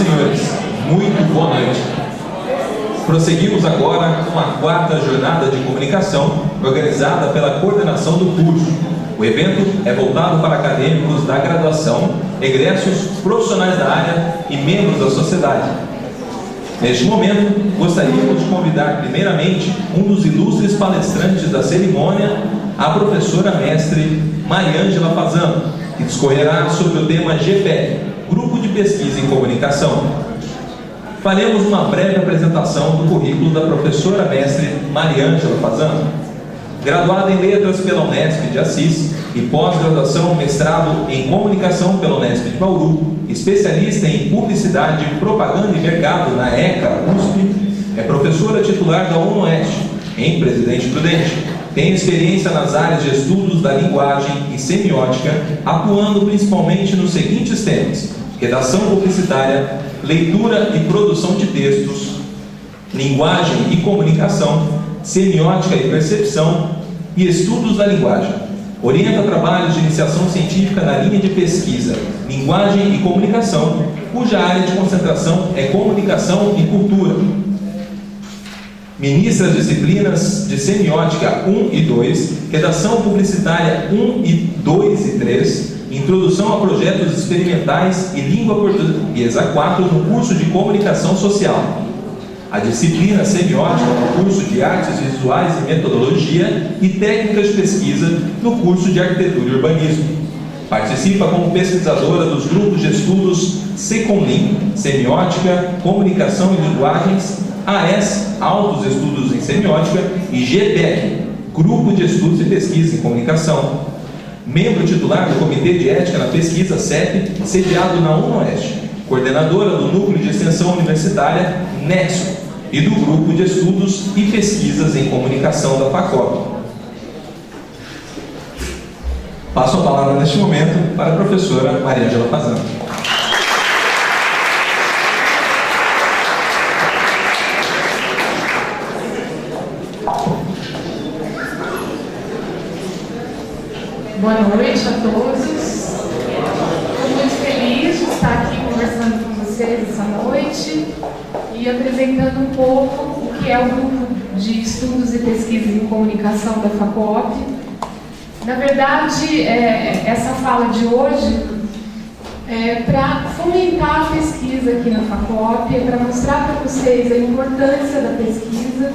senhores, muito boa noite. Prosseguimos agora com a 4ª jornada de comunicação organizada pela coordenação do curso. O evento é voltado para acadêmicos da graduação, egressos, profissionais da área e membros da sociedade. Neste momento, gostaríamos de convidar primeiramente um dos ilustres palestrantes da cerimônia, a professora mestre Mariângela Fazano, que discorrerá sobre o tema GPEC, Grupo de Pesquisa em Comunicação. Faremos uma breve apresentação do currículo da professora mestre Mariângela Fazano. Graduada em Letras pela Unesp de Assis e pós-graduação mestrado em Comunicação pela Unesp de Bauru, especialista em Publicidade, Propaganda e Mercado na ECA USP, é professora titular da UNOeste, em Presidente Prudente. Tem experiência nas áreas de estudos da linguagem e semiótica, atuando principalmente nos seguintes temas: redação publicitária, leitura e produção de textos, linguagem e comunicação, semiótica e percepção e estudos da linguagem. Orienta trabalhos de iniciação científica na linha de pesquisa, linguagem e comunicação, cuja área de concentração é comunicação e cultura. Ministra as disciplinas de semiótica 1 e 2, redação publicitária 1 e 2 e 3, introdução a projetos experimentais e língua portuguesa 4 no curso de comunicação social. A disciplina semiótica no curso de artes visuais e metodologia e técnicas de pesquisa no curso de arquitetura e urbanismo. Participa como pesquisadora dos grupos de estudos SECOMLIN, Semiótica, Comunicação e Linguagens, AES, Altos Estudos em Semiótica, e GPEC, Grupo de Estudos e Pesquisa em Comunicação. Membro titular do Comitê de Ética na Pesquisa, CEP, sediado na UNOeste. Coordenadora do Núcleo de Extensão Universitária, Nexo, e do Grupo de Estudos e Pesquisas em Comunicação da FACOP. Passo a palavra neste momento para a professora Mariângela Fazano. Boa noite a todos. Estou muito feliz de estar aqui conversando com vocês essa noite e apresentando um pouco o que é o Grupo de Estudos e Pesquisas em Comunicação da FACOP. Na verdade, essa fala de hoje é para fomentar a pesquisa aqui na FACOP, é para mostrar para vocês a importância da pesquisa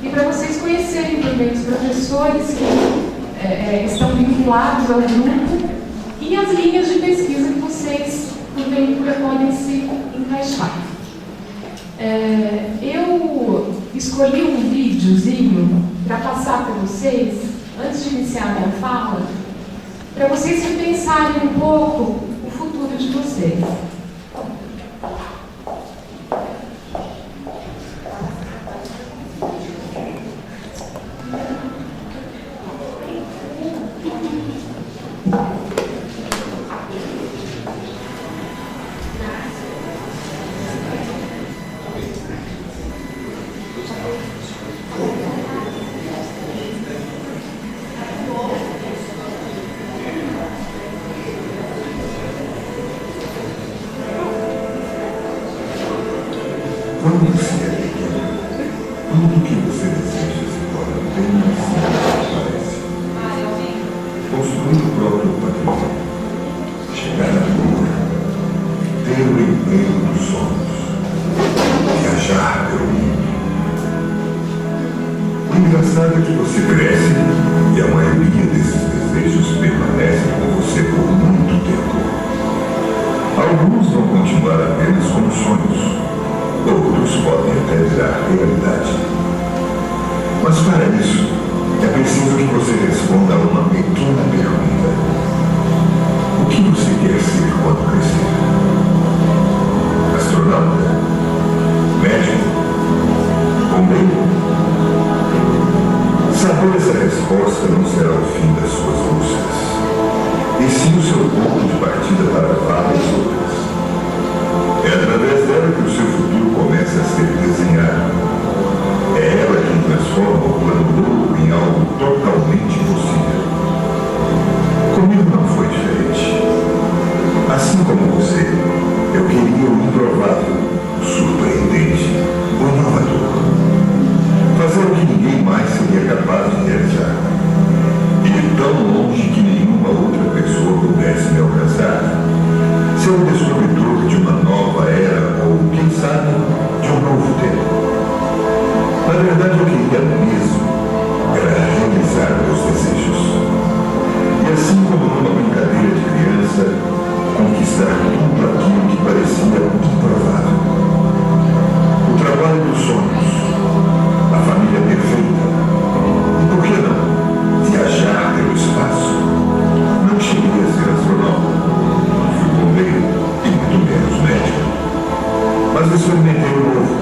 e para vocês conhecerem também os professores que estão vinculados ao grupo e as linhas de pesquisa que vocês, porventura, podem se encaixar. Eu escolhi um videozinho para passar para vocês, antes de iniciar a minha fala, para vocês repensarem um pouco o futuro de vocês. Quando você é pequeno, tudo que você deseja se torna bem mais simples do que parece. Construir o próprio patrimônio, chegar à lua, ter o emprego dos sonhos, viajar pelo mundo. O engraçado é que você cresce e a maioria desses desejos permanecem com você por muito tempo. Alguns vão continuar apenas como sonhos. Outros podem até virar realidade. Mas para isso, é preciso que você responda a uma pequena pergunta. O que você quer ser quando crescer? Astronauta? Médico? Bombeiro? Saber essa resposta não será o fim das suas buscas, e sim o seu ponto de partida para várias outras. É através dela que o seu futuro começa a ser desenhado. É ela quem transforma o plano louco em algo totalmente possível. Comigo não foi diferente. Assim como você, eu queria o improvável. alcançar, ser o descobridor de uma nova era ou, quem sabe, de um novo tempo. Na verdade, eu queria mesmo era realizar meus desejos. E assim como numa brincadeira de criança, conquistar tudo aquilo que parecia improvável. O trabalho dos sonhos, a família perfeita. E por que não? Viajar pelo espaço. Não cheguei a ser astronauta, não fui bombeiro e muito menos médico. Mas experimentei o novo.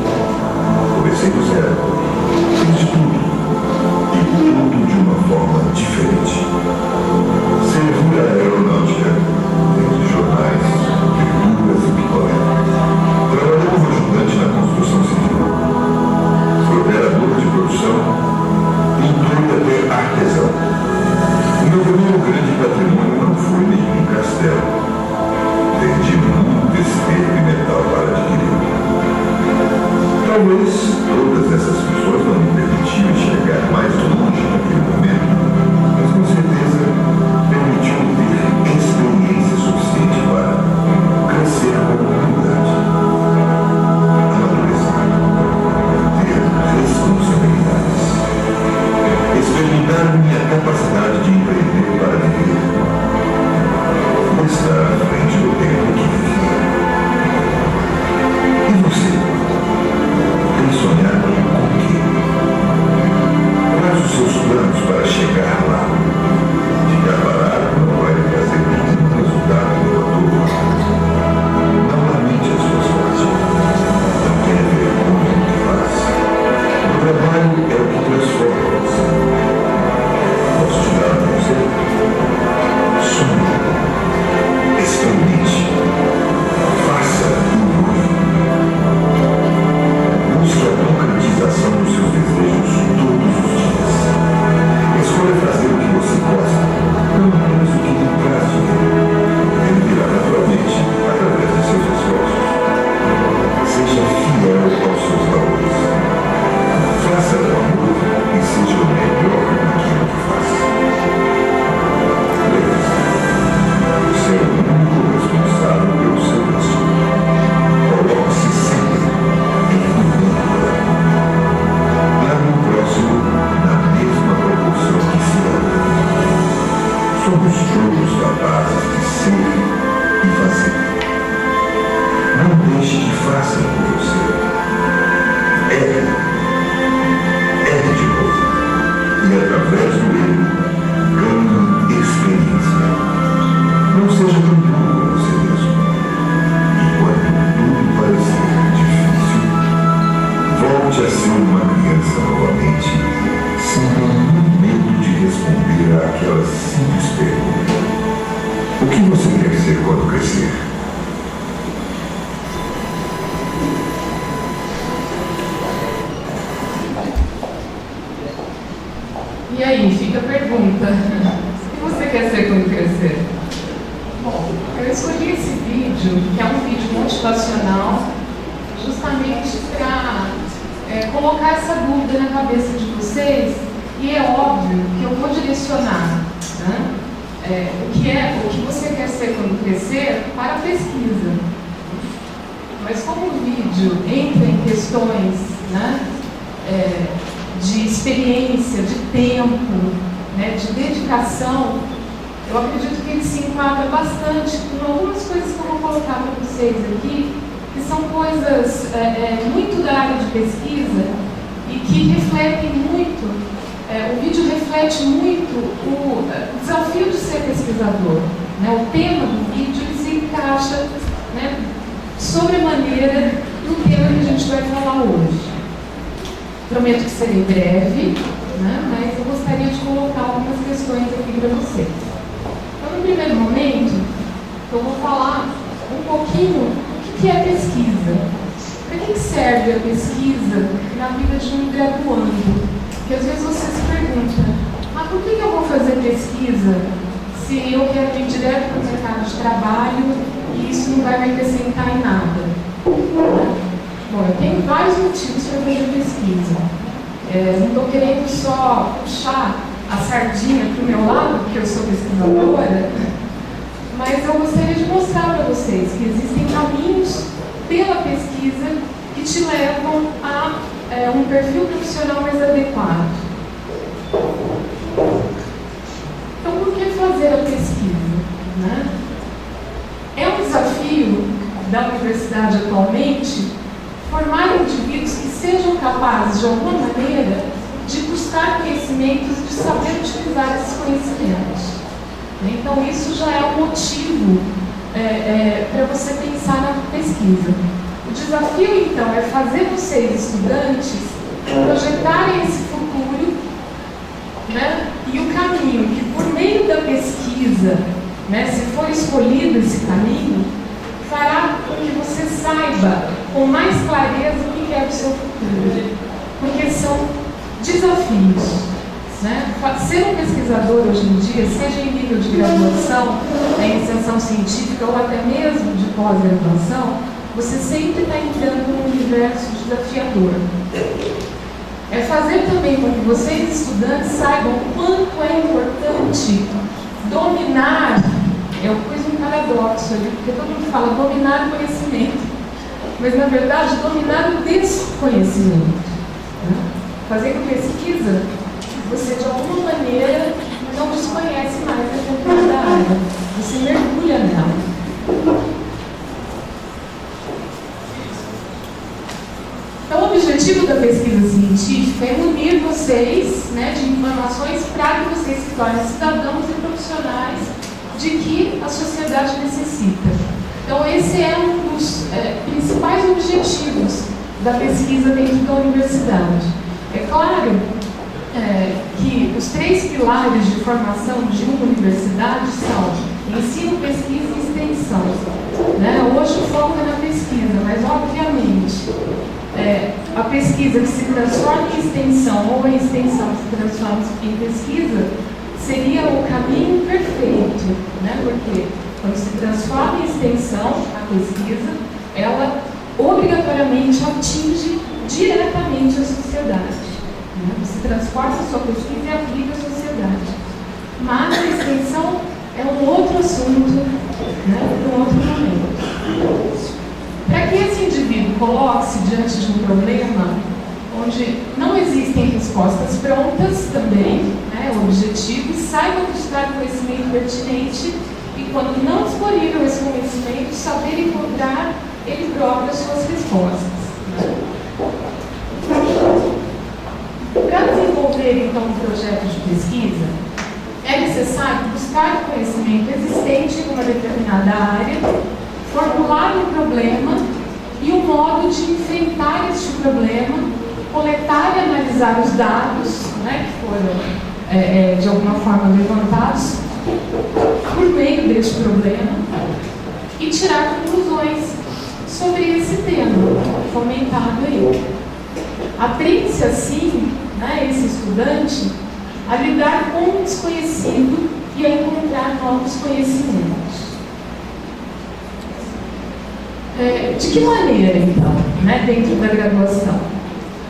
Comecei do zero. Fiz de tudo. E tudo de uma forma diferente. Servi a aeronáutica, entre jornais, leituras e picolé. Trabalhei como ajudante na construção civil. Fui operador de produção, pintor e até artesão. O meu primeiro grande patrimônio não foi nenhum castelo. Vendi muito esterco e metal para adquirir. Talvez todas essas pessoas não me permitiam chegar mais longe naquele momento, mas com certeza permitiu ter experiência suficiente para crescer como humanidade, amadurecer, ter responsabilidades, experimentar minha capacidade de empreender para viver, estar à frente do tempo que vivia. E você? Tem sonhado com o quê? Quais os seus planos para chegar lá? Ficar parado não vai lhe trazer nenhum resultado inovador. Não lamente a sua sorte. Não tenha vergonha do que faz. O trabalho é o que transforma você. Posso te dar um conselho? Sonhe. Experimente. Faça o novo. Busque a concretização dos seus desejos todos os dias. Escolha fazer o que você gosta, não apenas o que lhe traz dinheiro. Ele virá naturalmente através de seus esforços. Seja fiel aos seus valores. Faça com amor e seja o melhor naquilo que faz. Lembre-se, você é o único responsável pelo seu destino. Coloque-se sempre em primeiro lugar. Ame o próximo na mesma proporção que se ama. Somos todos capazes de ser e fazer. Não deixe que façam por você. Erre de novo. E através do erro, ganhe experiência. Não seja tão duro com você mesmo. E quando tudo parecer difícil, volte a ser uma criança novamente, sem nenhum medo de responder àquela simples pergunta: o que você quer ser quando crescer? E aí, fica a pergunta: o que você quer ser quando crescer? Bom, eu escolhi esse vídeo, que é um vídeo motivacional, justamente para colocar essa dúvida na cabeça de vocês, e é óbvio que eu vou direcionar, né, o que você quer ser quando crescer para a pesquisa. Mas como o vídeo entra em questões, né, de experiência, de tempo, né, de dedicação, eu acredito que ele se enquadra bastante com algumas coisas que eu vou colocar para vocês aqui, que são coisas muito da área de pesquisa e que refletem muito, o vídeo reflete muito o desafio de ser pesquisador. Né? O tema do vídeo ele se encaixa, né, sobremaneira no tema que a gente vai falar hoje. Prometo que serei breve, né, mas eu gostaria de colocar algumas questões aqui para vocês. Então, no primeiro momento, eu vou falar um pouquinho o que é pesquisa. Para que serve a pesquisa na vida de um graduando? Porque às vezes você se pergunta: por que eu vou fazer pesquisa se eu quero ir direto para o mercado de trabalho e isso não vai me acrescentar em nada? Bom, eu tenho vários motivos para fazer pesquisa. Não estou querendo só puxar a sardinha para o meu lado, porque eu sou pesquisadora, mas Mas eu gostaria de mostrar para vocês que existem caminhos pela pesquisa que te levam a um perfil profissional mais adequado. Então, por que fazer a pesquisa, né? É um desafio da universidade atualmente formar indivíduos que sejam capazes, de alguma maneira, de buscar conhecimentos e de saber utilizar esses conhecimentos. Então, isso já é um motivo para você pensar na pesquisa. O desafio, então, é fazer vocês, estudantes, projetarem esse futuro, né? E o caminho que, por meio da pesquisa, né, se for escolhido esse caminho, fará com que você saiba com mais clareza o que é o seu futuro. Porque são desafios. Né? Ser um pesquisador hoje em dia, seja em nível de graduação, em extensão científica ou até mesmo de pós-graduação, você sempre está entrando num universo desafiador. É fazer também com que vocês, estudantes, saibam o quanto é importante dominar, eu pus um paradoxo ali, porque todo mundo fala dominar o conhecimento, mas na verdade dominar o desconhecimento. Né? Fazer com pesquisa, você de alguma maneira não desconhece mais a determinada área, você mergulha nela. Então, o objetivo da pesquisa científica é unir vocês, né, de informações para que vocês se tornem cidadãos e profissionais de que a sociedade necessita. Então, esse é um dos principais objetivos da pesquisa dentro da universidade. É claro que os 3 pilares de formação de uma universidade são ensino, pesquisa e extensão. Né? Hoje o foco é na pesquisa, mas obviamente a pesquisa que se transforma em extensão ou a extensão que se transforma em pesquisa seria o caminho perfeito, né? Porque quando se transforma em extensão a pesquisa, ela obrigatoriamente atinge diretamente a sociedade. Você transforma a sua pesquisa e aplica à sociedade. Mas a extensão é um outro assunto, né, para um outro momento. Para que esse indivíduo coloque-se diante de um problema onde não existem respostas prontas também, né, o objetivo, saiba buscar conhecimento pertinente e, quando não disponível esse conhecimento, saber encontrar ele próprio as suas respostas. Né? Para desenvolver, então, um projeto de pesquisa, é necessário buscar o conhecimento existente em uma determinada área, formular um problema e o modo de enfrentar este problema, coletar e analisar os dados, né, que foram, de alguma forma, levantados por meio deste problema e tirar conclusões sobre esse tema fomentado aí. Aprende-se assim, né, esse estudante, a lidar com o desconhecido e a encontrar novos conhecimentos. De que maneira, então, né, dentro da graduação?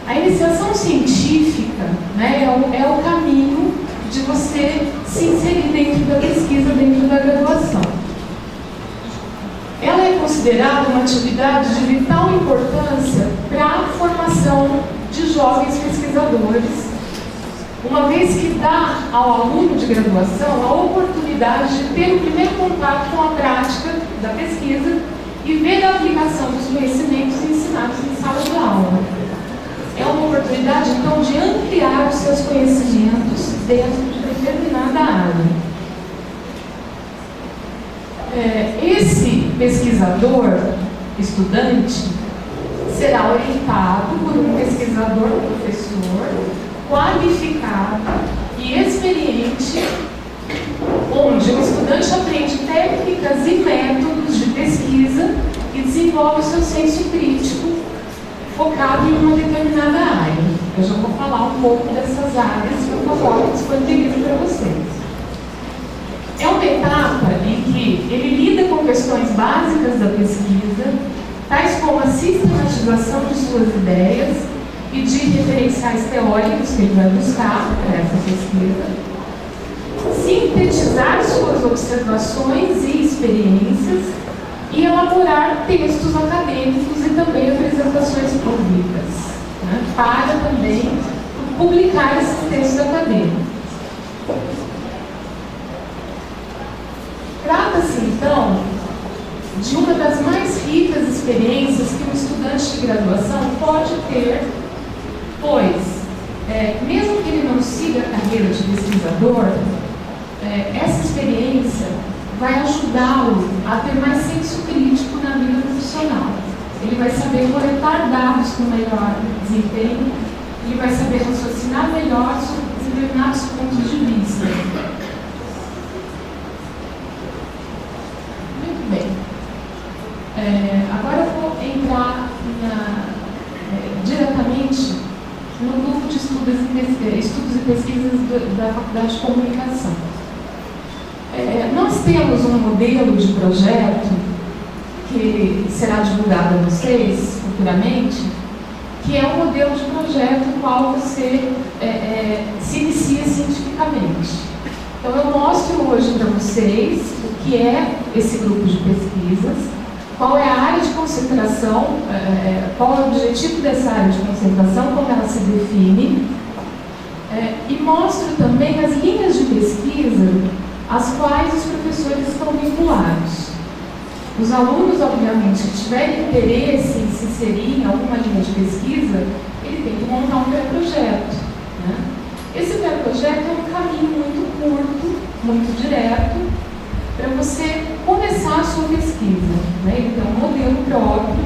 A iniciação científica, né, é o caminho de você se inserir dentro da pesquisa, dentro da graduação. Ela é considerada uma atividade de vital importância para a formação de jovens pesquisadores, uma vez que dá ao aluno de graduação a oportunidade de ter o primeiro contato com a prática da pesquisa e ver a aplicação dos conhecimentos ensinados em sala de aula. É uma oportunidade, então, de ampliar os seus conhecimentos dentro de determinada área. Esse pesquisador, estudante, será orientado por um pesquisador, professor, qualificado e experiente, onde o estudante aprende técnicas e métodos de pesquisa e desenvolve o seu senso crítico focado em uma determinada área. Eu já vou falar um pouco dessas áreas que eu coloco disponível para vocês. É uma etapa em que ele lida com questões básicas da pesquisa, tais como a sistematização de suas ideias e de referenciais teóricos que ele vai buscar para essa pesquisa, sintetizar suas observações e experiências e elaborar textos acadêmicos e também apresentações públicas, né, para também publicar esses textos acadêmicos. Trata-se, então, de uma das mais ricas experiências que um estudante de graduação pode ter, pois, mesmo que ele não siga a carreira de pesquisador, essa experiência vai ajudá-lo a ter mais senso crítico na vida profissional. Ele vai saber coletar dados com melhor desempenho, ele vai saber raciocinar melhor sobre determinados pontos de vista. Muito bem. Agora eu vou entrar diretamente no grupo de estudos e pesquisas da Faculdade de Comunicação. Nós temos um modelo de projeto que será divulgado a vocês futuramente, que é um modelo de projeto no qual você se inicia cientificamente. Então eu mostro hoje para vocês o que é esse grupo de pesquisas, qual é a área de concentração, qual é o objetivo dessa área de concentração, como ela se define, e mostro também as linhas de pesquisa às quais os professores estão vinculados. Os alunos, obviamente, que tiverem interesse em se inserir em alguma linha de pesquisa, ele tem que montar um pré-projeto, né? Esse pré-projeto é um caminho muito curto, muito direto, para você começar a sua pesquisa, né? Ele tem um modelo próprio,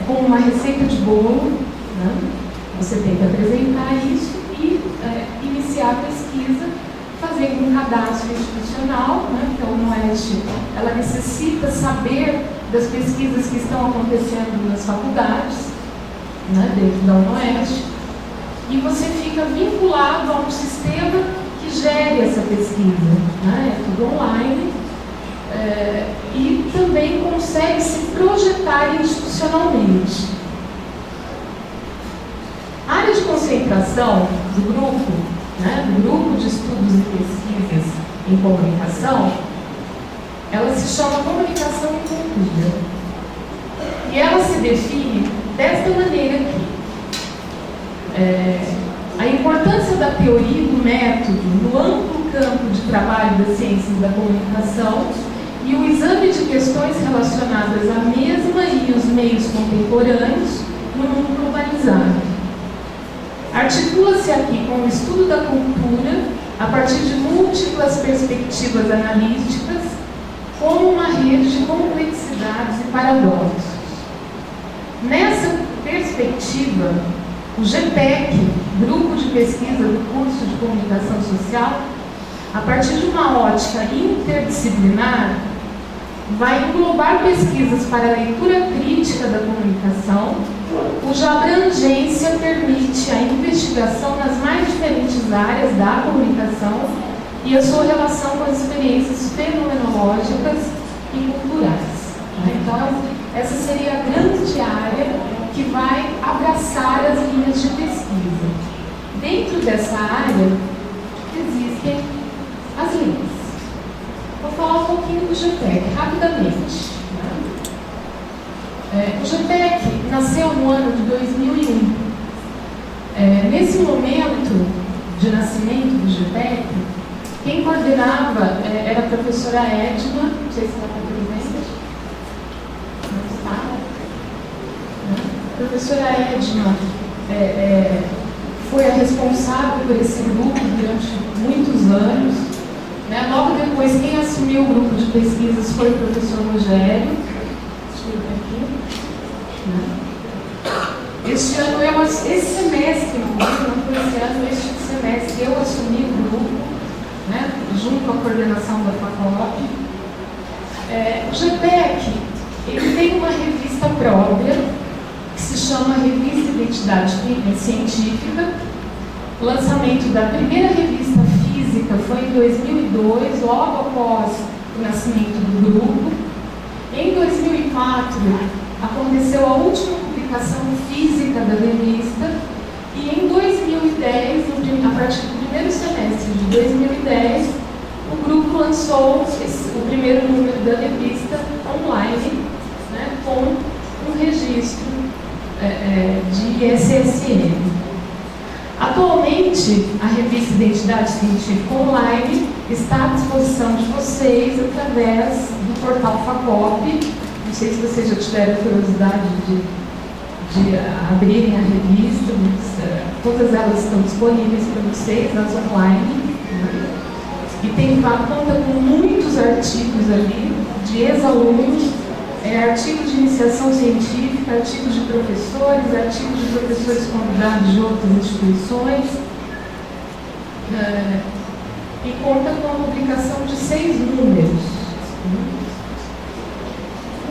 com uma receita de bolo, né? Você tem que apresentar isso e iniciar a pesquisa, fazendo um cadastro institucional, né? Então, a UEST, ela necessita saber das pesquisas que estão acontecendo nas faculdades, né? Dentro da UEST, e você fica vinculado a um sistema que gere essa pesquisa, né? É tudo online, e também consegue se projetar institucionalmente. A área de concentração do grupo, né, do grupo de estudos e pesquisas em comunicação, ela se chama Comunicação e Cultura. E ela se define desta maneira aqui. A importância da teoria e do método no amplo campo de trabalho das ciências da comunicação e o exame de questões relacionadas à mesma e os meios contemporâneos no mundo globalizado. Articula-se aqui com o estudo da cultura a partir de múltiplas perspectivas analíticas, como uma rede de complexidades e paradoxos. Nessa perspectiva, o GPEC, Grupo de Pesquisa do Curso de Comunicação Social, a partir de uma ótica interdisciplinar, vai englobar pesquisas para a leitura crítica da comunicação, cuja abrangência permite a investigação nas mais diferentes áreas da comunicação e a sua relação com as experiências fenomenológicas e culturais. Então, essa seria a grande área que vai abraçar as linhas de pesquisa. Dentro dessa área, existem as linhas. Vou falar um pouquinho do GPEC, rapidamente. O GPEC nasceu no ano de 2001. Nesse momento de nascimento do GPEC, quem coordenava era a professora Edna, não sei se está presente. Não está. A professora Edna foi a responsável por esse grupo durante muitos anos. Logo depois, quem assumiu o grupo de pesquisas foi o professor Rogério. Deixa eu ver aqui. Este ano, esse semestre, não foi esse ano, este semestre, eu assumi o grupo, junto à coordenação da FACOP. O GPEC, ele tem uma revista própria, que se chama Revista Identidade Científica. O lançamento da primeira revista física foi em 2002, logo após o nascimento do grupo. Em 2004, aconteceu a última publicação física da revista, e em 2010, a partir do primeiro semestre de 2010, lançou o primeiro número da revista online, né, com um registro de ISSN. Atualmente, a revista Identidade Científica Online está à disposição de vocês através do portal FACOP. Não sei se vocês já tiveram curiosidade de abrirem a revista, mas todas elas estão disponíveis para vocês, as online. E conta com muitos artigos ali de ex-alunos, artigos de iniciação científica, artigos de professores, artigos de professores convidados de outras instituições, e conta com a publicação de 6 números.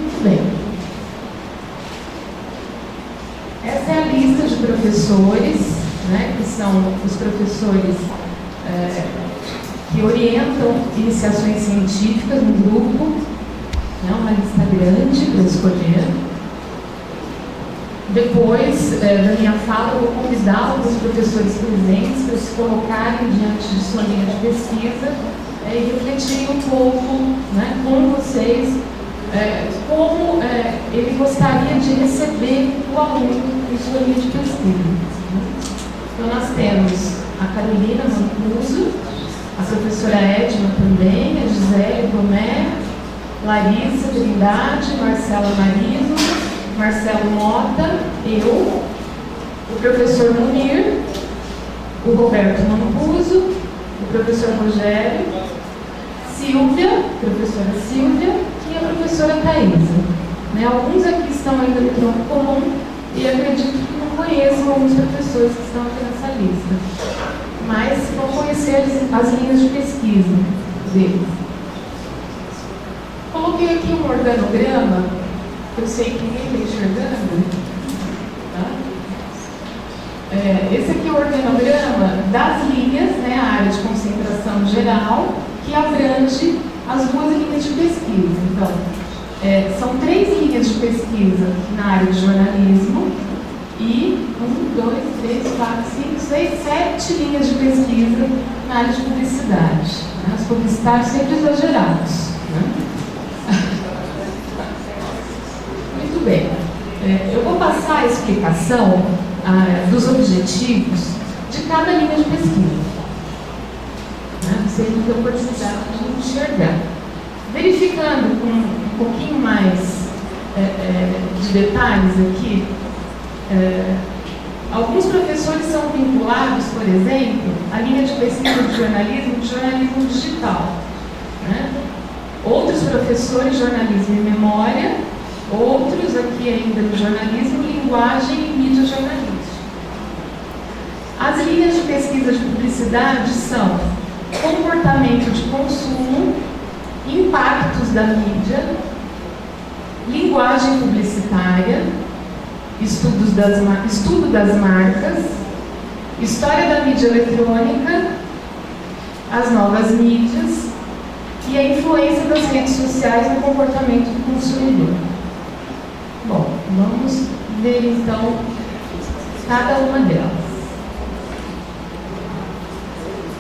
Muito bem. Essa é a lista de professores, né, que são os professores que orientam iniciações científicas no grupo. Uma lista grande para escolher. Depois da minha fala, eu vou convidar alguns professores presentes para se colocarem diante de sua linha de pesquisa e refletirem um pouco, né, com vocês como ele gostaria de receber o aluno em sua linha de pesquisa. Então, nós temos a Carolina Mancuso, a professora Edna também, a Gisele Tomé, Larissa Trindade, Marcela Marino, Marcelo Mota, eu, o professor Munir, o Roberto Mancuso, o professor Rogério, Silvia, professora Silvia, e a professora Thaisa. Alguns aqui estão ainda no tronco comum e acredito que não conheçam alguns professores que estão aqui nessa lista, mas vão conhecer as linhas de pesquisa deles. Coloquei aqui um organograma, eu sei que ninguém está enxergando. Tá? Esse aqui é o organograma das linhas, né, a área de concentração geral, que abrange as 2 linhas de pesquisa. Então, são 3 linhas de pesquisa na área de jornalismo e 1, 2, 3, 4, 5, 6, 7 linhas de pesquisa na área de publicidade. Né? Os publicitários sempre exagerados. Né? Muito bem. Eu vou passar a explicação dos objetivos de cada linha de pesquisa. Vocês vão ter a oportunidade de enxergar. Verificando com um pouquinho mais de detalhes aqui, alguns professores são vinculados, por exemplo, à linha de pesquisa de jornalismo digital. Né? Outros professores, jornalismo e memória, outros aqui ainda no jornalismo, linguagem e mídia jornalística. As linhas de pesquisa de publicidade são comportamento de consumo, impactos da mídia, linguagem publicitária, estudo das marcas, história da mídia eletrônica, as novas mídias e a influência das redes sociais no comportamento do consumidor. Bom, vamos ver então cada uma delas.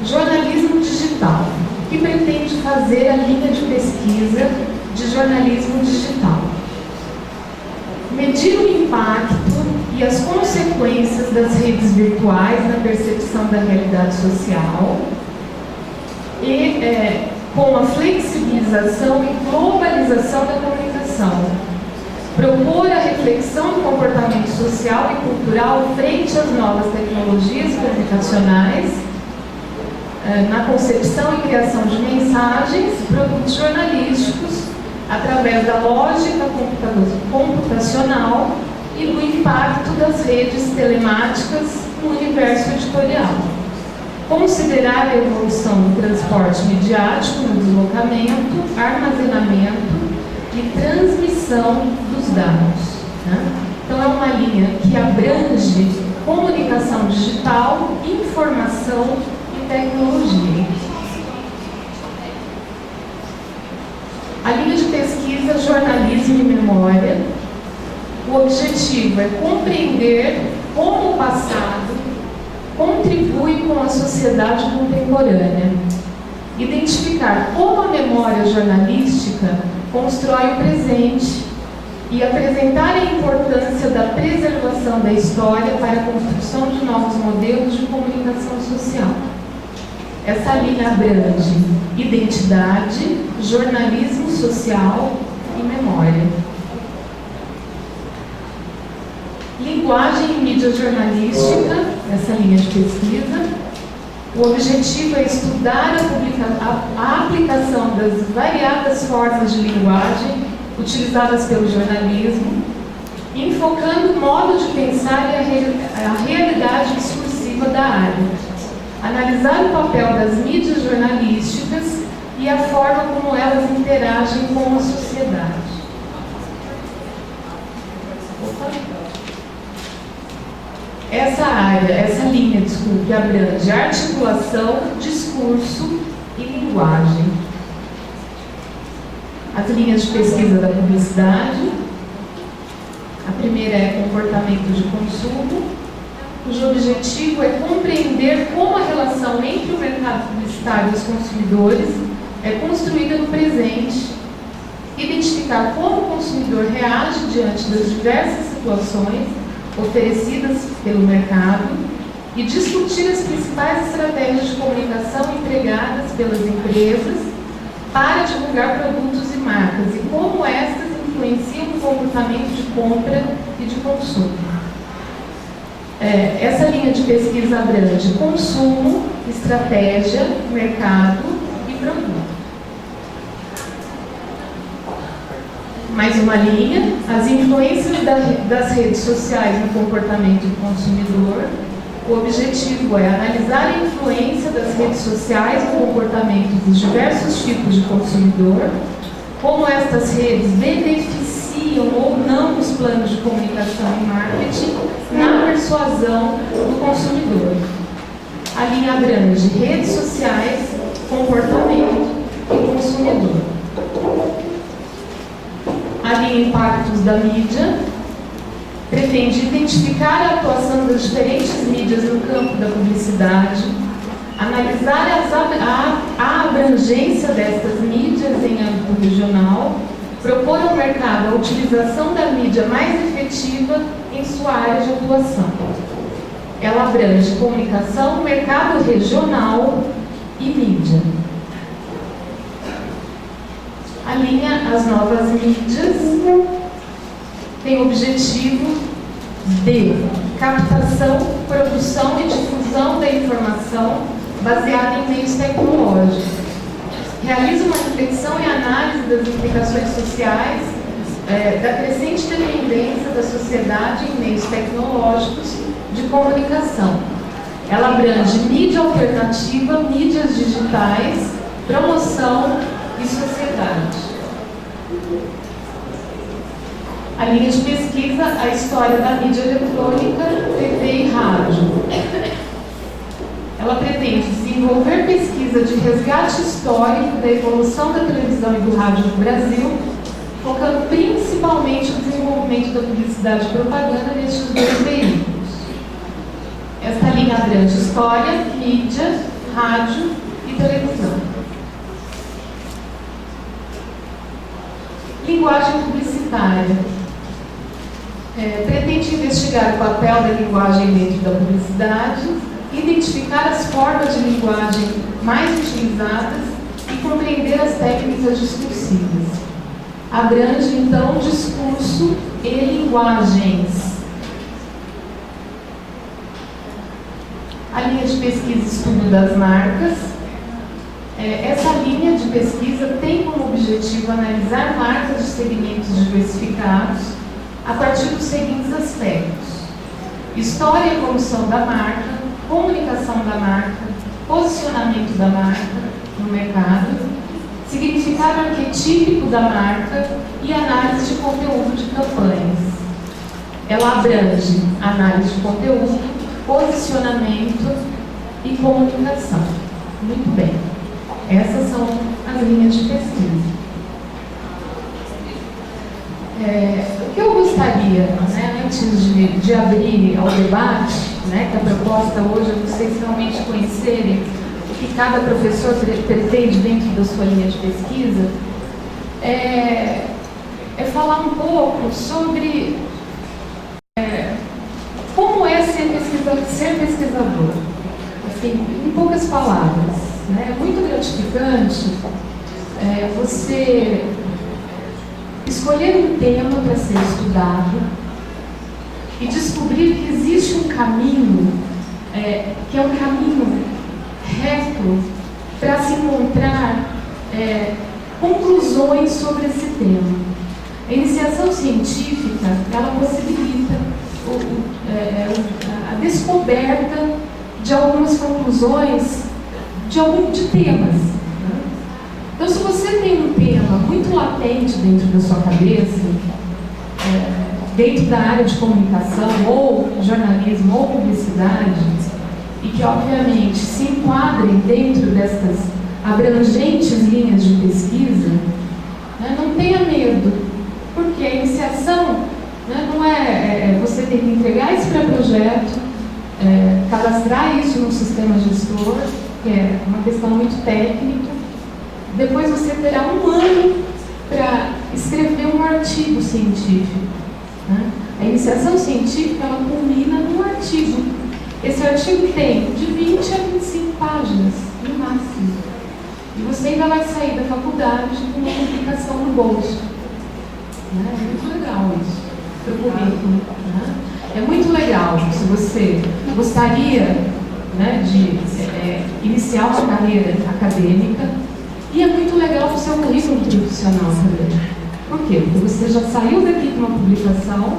Jornalismo digital. O que pretende fazer a linha de pesquisa de jornalismo digital? Medir o impacto e as consequências das redes virtuais na percepção da realidade social e com a flexibilização e globalização da comunicação. Propor a reflexão do comportamento social e cultural frente às novas tecnologias comunicacionais, na concepção e criação de mensagens, produtos jornalísticos, através da lógica computacional e do impacto das redes telemáticas no universo editorial. Considerar a evolução do transporte midiático no deslocamento, armazenamento e transmissão dos dados. Né? Então, é uma linha que abrange comunicação digital, informação e tecnologia. A linha de pesquisa Jornalismo e Memória, o objetivo é compreender como o passado contribui com a sociedade contemporânea, identificar como a memória jornalística constrói o presente e apresentar a importância da preservação da história para a construção de novos modelos de comunicação social. Essa linha abrange identidade, jornalismo social e memória. Linguagem e mídia jornalística, essa linha de pesquisa. O objetivo é estudar a aplicação das variadas formas de linguagem utilizadas pelo jornalismo, enfocando o modo de pensar e a realidade discursiva da área. Analisar o papel das mídias jornalísticas e a forma como elas interagem com a sociedade. Essa linha, abrange articulação, discurso e linguagem. As linhas de pesquisa da publicidade. A primeira é comportamento de consumo, cujo objetivo é compreender como a relação entre o mercado publicitário e os consumidores é construída no presente, identificar como o consumidor reage diante das diversas situações oferecidas pelo mercado e discutir as principais estratégias de comunicação empregadas pelas empresas para divulgar produtos e marcas e como estas influenciam o comportamento de compra e de consumo. Essa linha de pesquisa abrange consumo, estratégia, mercado e produto. Mais uma linha, as influências das redes sociais no comportamento do consumidor. O objetivo é analisar a influência das redes sociais no comportamento dos diversos tipos de consumidor, como estas redes beneficiam ou não os planos de comunicação e marketing na persuasão do consumidor. A linha abrange redes sociais, comportamento e consumidor. A linha impactos da mídia pretende identificar a atuação das diferentes mídias no campo da publicidade, analisar a abrangência destas mídias em âmbito regional, propor ao mercado a utilização da mídia mais efetiva em sua área de atuação. Ela abrange comunicação, mercado regional e mídia. A linha As Novas Mídias tem o objetivo de captação, produção e difusão da informação baseada em meios tecnológicos. Realiza uma reflexão e análise das implicações sociais da crescente dependência da sociedade em meios tecnológicos de comunicação. Ela abrange mídia alternativa, mídias digitais, promoção e sociedade. A linha de pesquisa, a história da mídia eletrônica, TV e rádio. Ela pretende desenvolver pesquisa de resgate histórico da evolução da televisão e do rádio no Brasil, focando principalmente o desenvolvimento da publicidade e propaganda nestes dois veículos. Esta linha abrange história, mídia, rádio e televisão. Linguagem publicitária. Pretende investigar o papel da linguagem dentro da publicidade, identificar as formas de linguagem mais utilizadas e compreender as técnicas discursivas. Abrange, então, discurso e linguagens. A linha de pesquisa e estudo das marcas. Essa linha de pesquisa tem como objetivo analisar marcas de segmentos diversificados a partir dos seguintes aspectos: história e evolução da marca, comunicação da marca, posicionamento da marca no mercado, significado arquetípico da marca e análise de conteúdo de campanhas. Ela abrange análise de conteúdo, posicionamento e comunicação. Muito bem. Essas são as linhas de pesquisa. O que eu gostaria, antes de abrir ao debate, que a proposta hoje é vocês realmente conhecerem que cada professor pretende dentro da sua linha de pesquisa, é falar um pouco sobre como é ser pesquisador. Assim, em poucas palavras, né? É muito gratificante você escolher um tema para ser estudado e descobrir que existe um caminho, que é um caminho reto para se encontrar conclusões sobre esse tema. A iniciação científica, ela possibilita a descoberta de algumas conclusões de temas. Né? Então, se você tem um tema muito latente dentro da sua cabeça, dentro da área de comunicação, ou jornalismo, ou publicidade, e que, obviamente, se enquadrem dentro destas abrangentes linhas de pesquisa, né, não tenha medo, porque a iniciação, né, não você tem que entregar esse pré-projeto, cadastrar isso no sistema gestor, que é uma questão muito técnica. Depois você terá um ano para escrever um artigo científico. Né? A iniciação científica, ela culmina num artigo. Esse artigo tem de 20 a 25 páginas, no máximo. E você ainda vai sair da faculdade com uma publicação no bolso. Né? É muito legal isso, para o currículo. Né? É muito legal se você gostaria, né, de iniciar uma carreira acadêmica, e é muito legal o seu currículo profissional também. Por quê? Porque você já saiu daqui com uma publicação,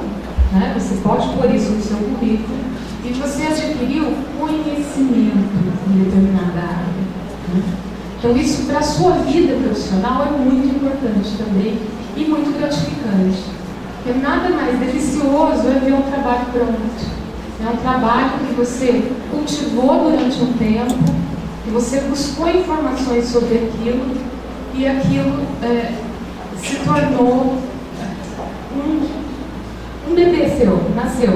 né, você pode pôr isso no seu currículo, e você adquiriu conhecimento em determinada área. Né? Então isso para a sua vida profissional é muito importante também, e muito gratificante. Porque nada mais delicioso é ver um trabalho pronto. É um trabalho que você cultivou durante um tempo, que você buscou informações sobre aquilo, e aquilo se tornou um bebê seu, nasceu.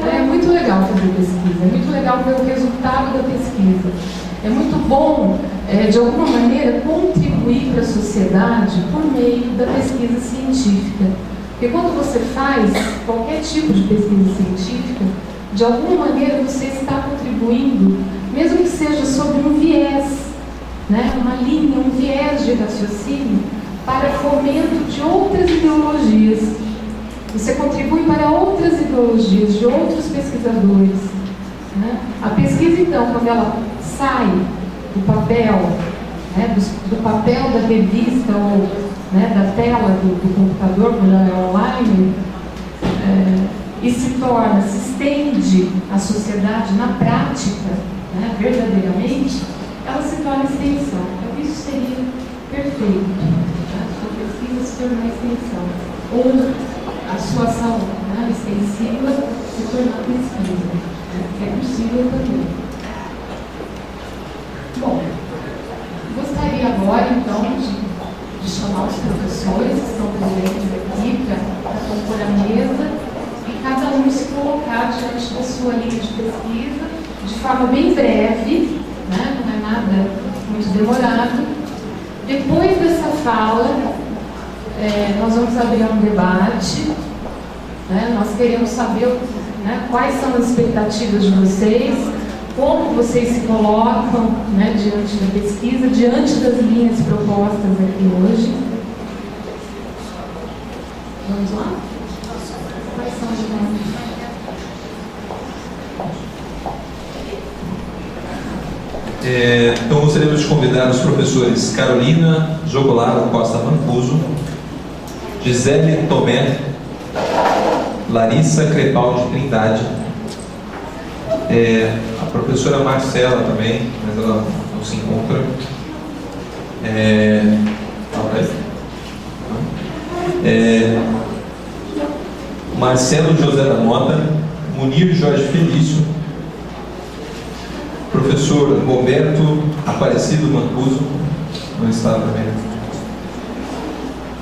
É muito legal fazer pesquisa, é muito legal ver o resultado da pesquisa. É muito bom, de alguma maneira, contribuir para a sociedade por meio da pesquisa científica. Porque quando você faz qualquer tipo de pesquisa científica, de alguma maneira você está contribuindo, mesmo que seja sobre um viés, né, uma linha, um viés de raciocínio, para fomento de outras ideologias. Você contribui para outras ideologias, de outros pesquisadores. Né? A pesquisa, então, quando ela sai do papel, né, do papel da revista ou, né, da tela do computador, quando ela é online, e se estende à sociedade na prática, né, verdadeiramente, ela se torna extensão. Então, isso seria perfeito. Né? A sua pesquisa se tornar extensão. Ou a sua ação, né, extensiva se tornar pesquisa. Né? É possível também. Bom, gostaria agora, então, de chamar os professores que estão presentes aqui para compor a mesa e cada um se colocar diante da sua linha de pesquisa de forma bem breve, né? Não é nada muito demorado. Depois dessa fala, nós vamos abrir um debate. Né? Nós queremos saber, né, quais são as expectativas de vocês, como vocês se colocam, né, diante da pesquisa, diante das linhas propostas aqui hoje. Vamos lá? Quais são as linhas? Então gostaríamos de convidar os professores Carolina Jogolaro Costa Mancuso, Gisele Tomé, Larissa Crepaldi Trindade, a professora Marcela também, mas ela não se encontra. Marcelo José da Mota, Munir Jorge Felício, professor Roberto Aparecido Mancuso, não está também,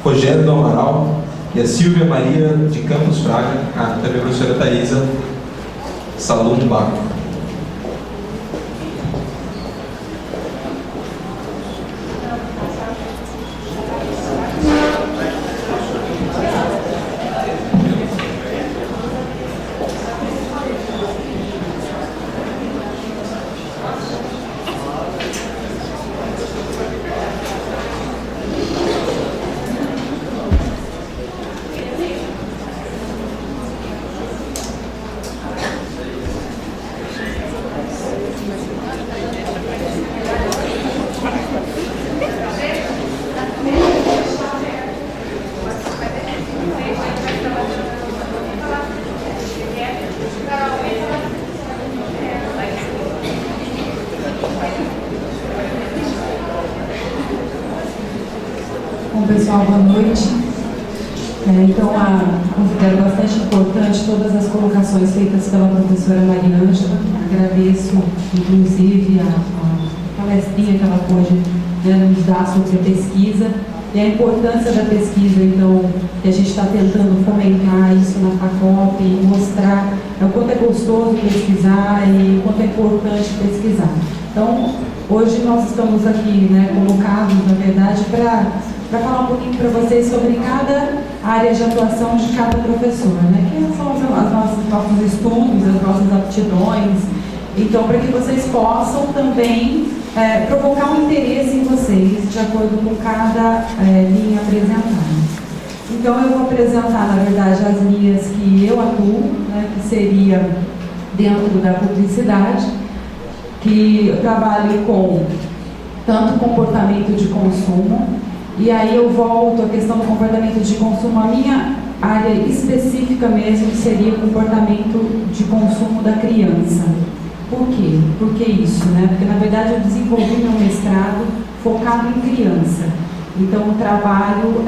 Rogério do Amaral, e a Silvia Maria de Campos Fraga, também a professora Thaisa Salum Baco. Bom, pessoal, boa noite. Então, considero bastante importante todas as colocações feitas pela professora Maria Ângela. Agradeço, inclusive, a palestrinha que ela pôde nos dar sobre a pesquisa e a importância da pesquisa, então, que a gente está tentando fomentar isso na FACOP e mostrar o quanto é gostoso pesquisar e o quanto é importante pesquisar. Então, hoje nós estamos aqui, colocados, na verdade, para falar um pouquinho para vocês sobre cada área de atuação de cada professor, que são os nossos estudos, as nossas aptidões. Então, para que vocês possam também provocar um interesse em vocês, de acordo com cada linha apresentada. Então, eu vou apresentar, na verdade, as linhas que eu atuo, que seria dentro da publicidade, que eu trabalho com tanto comportamento de consumo, e aí eu volto à questão do comportamento de consumo. A minha área específica mesmo seria o comportamento de consumo da criança. Por quê? Por que isso? Porque, na verdade, eu desenvolvi meu mestrado focado em criança. Então, o trabalho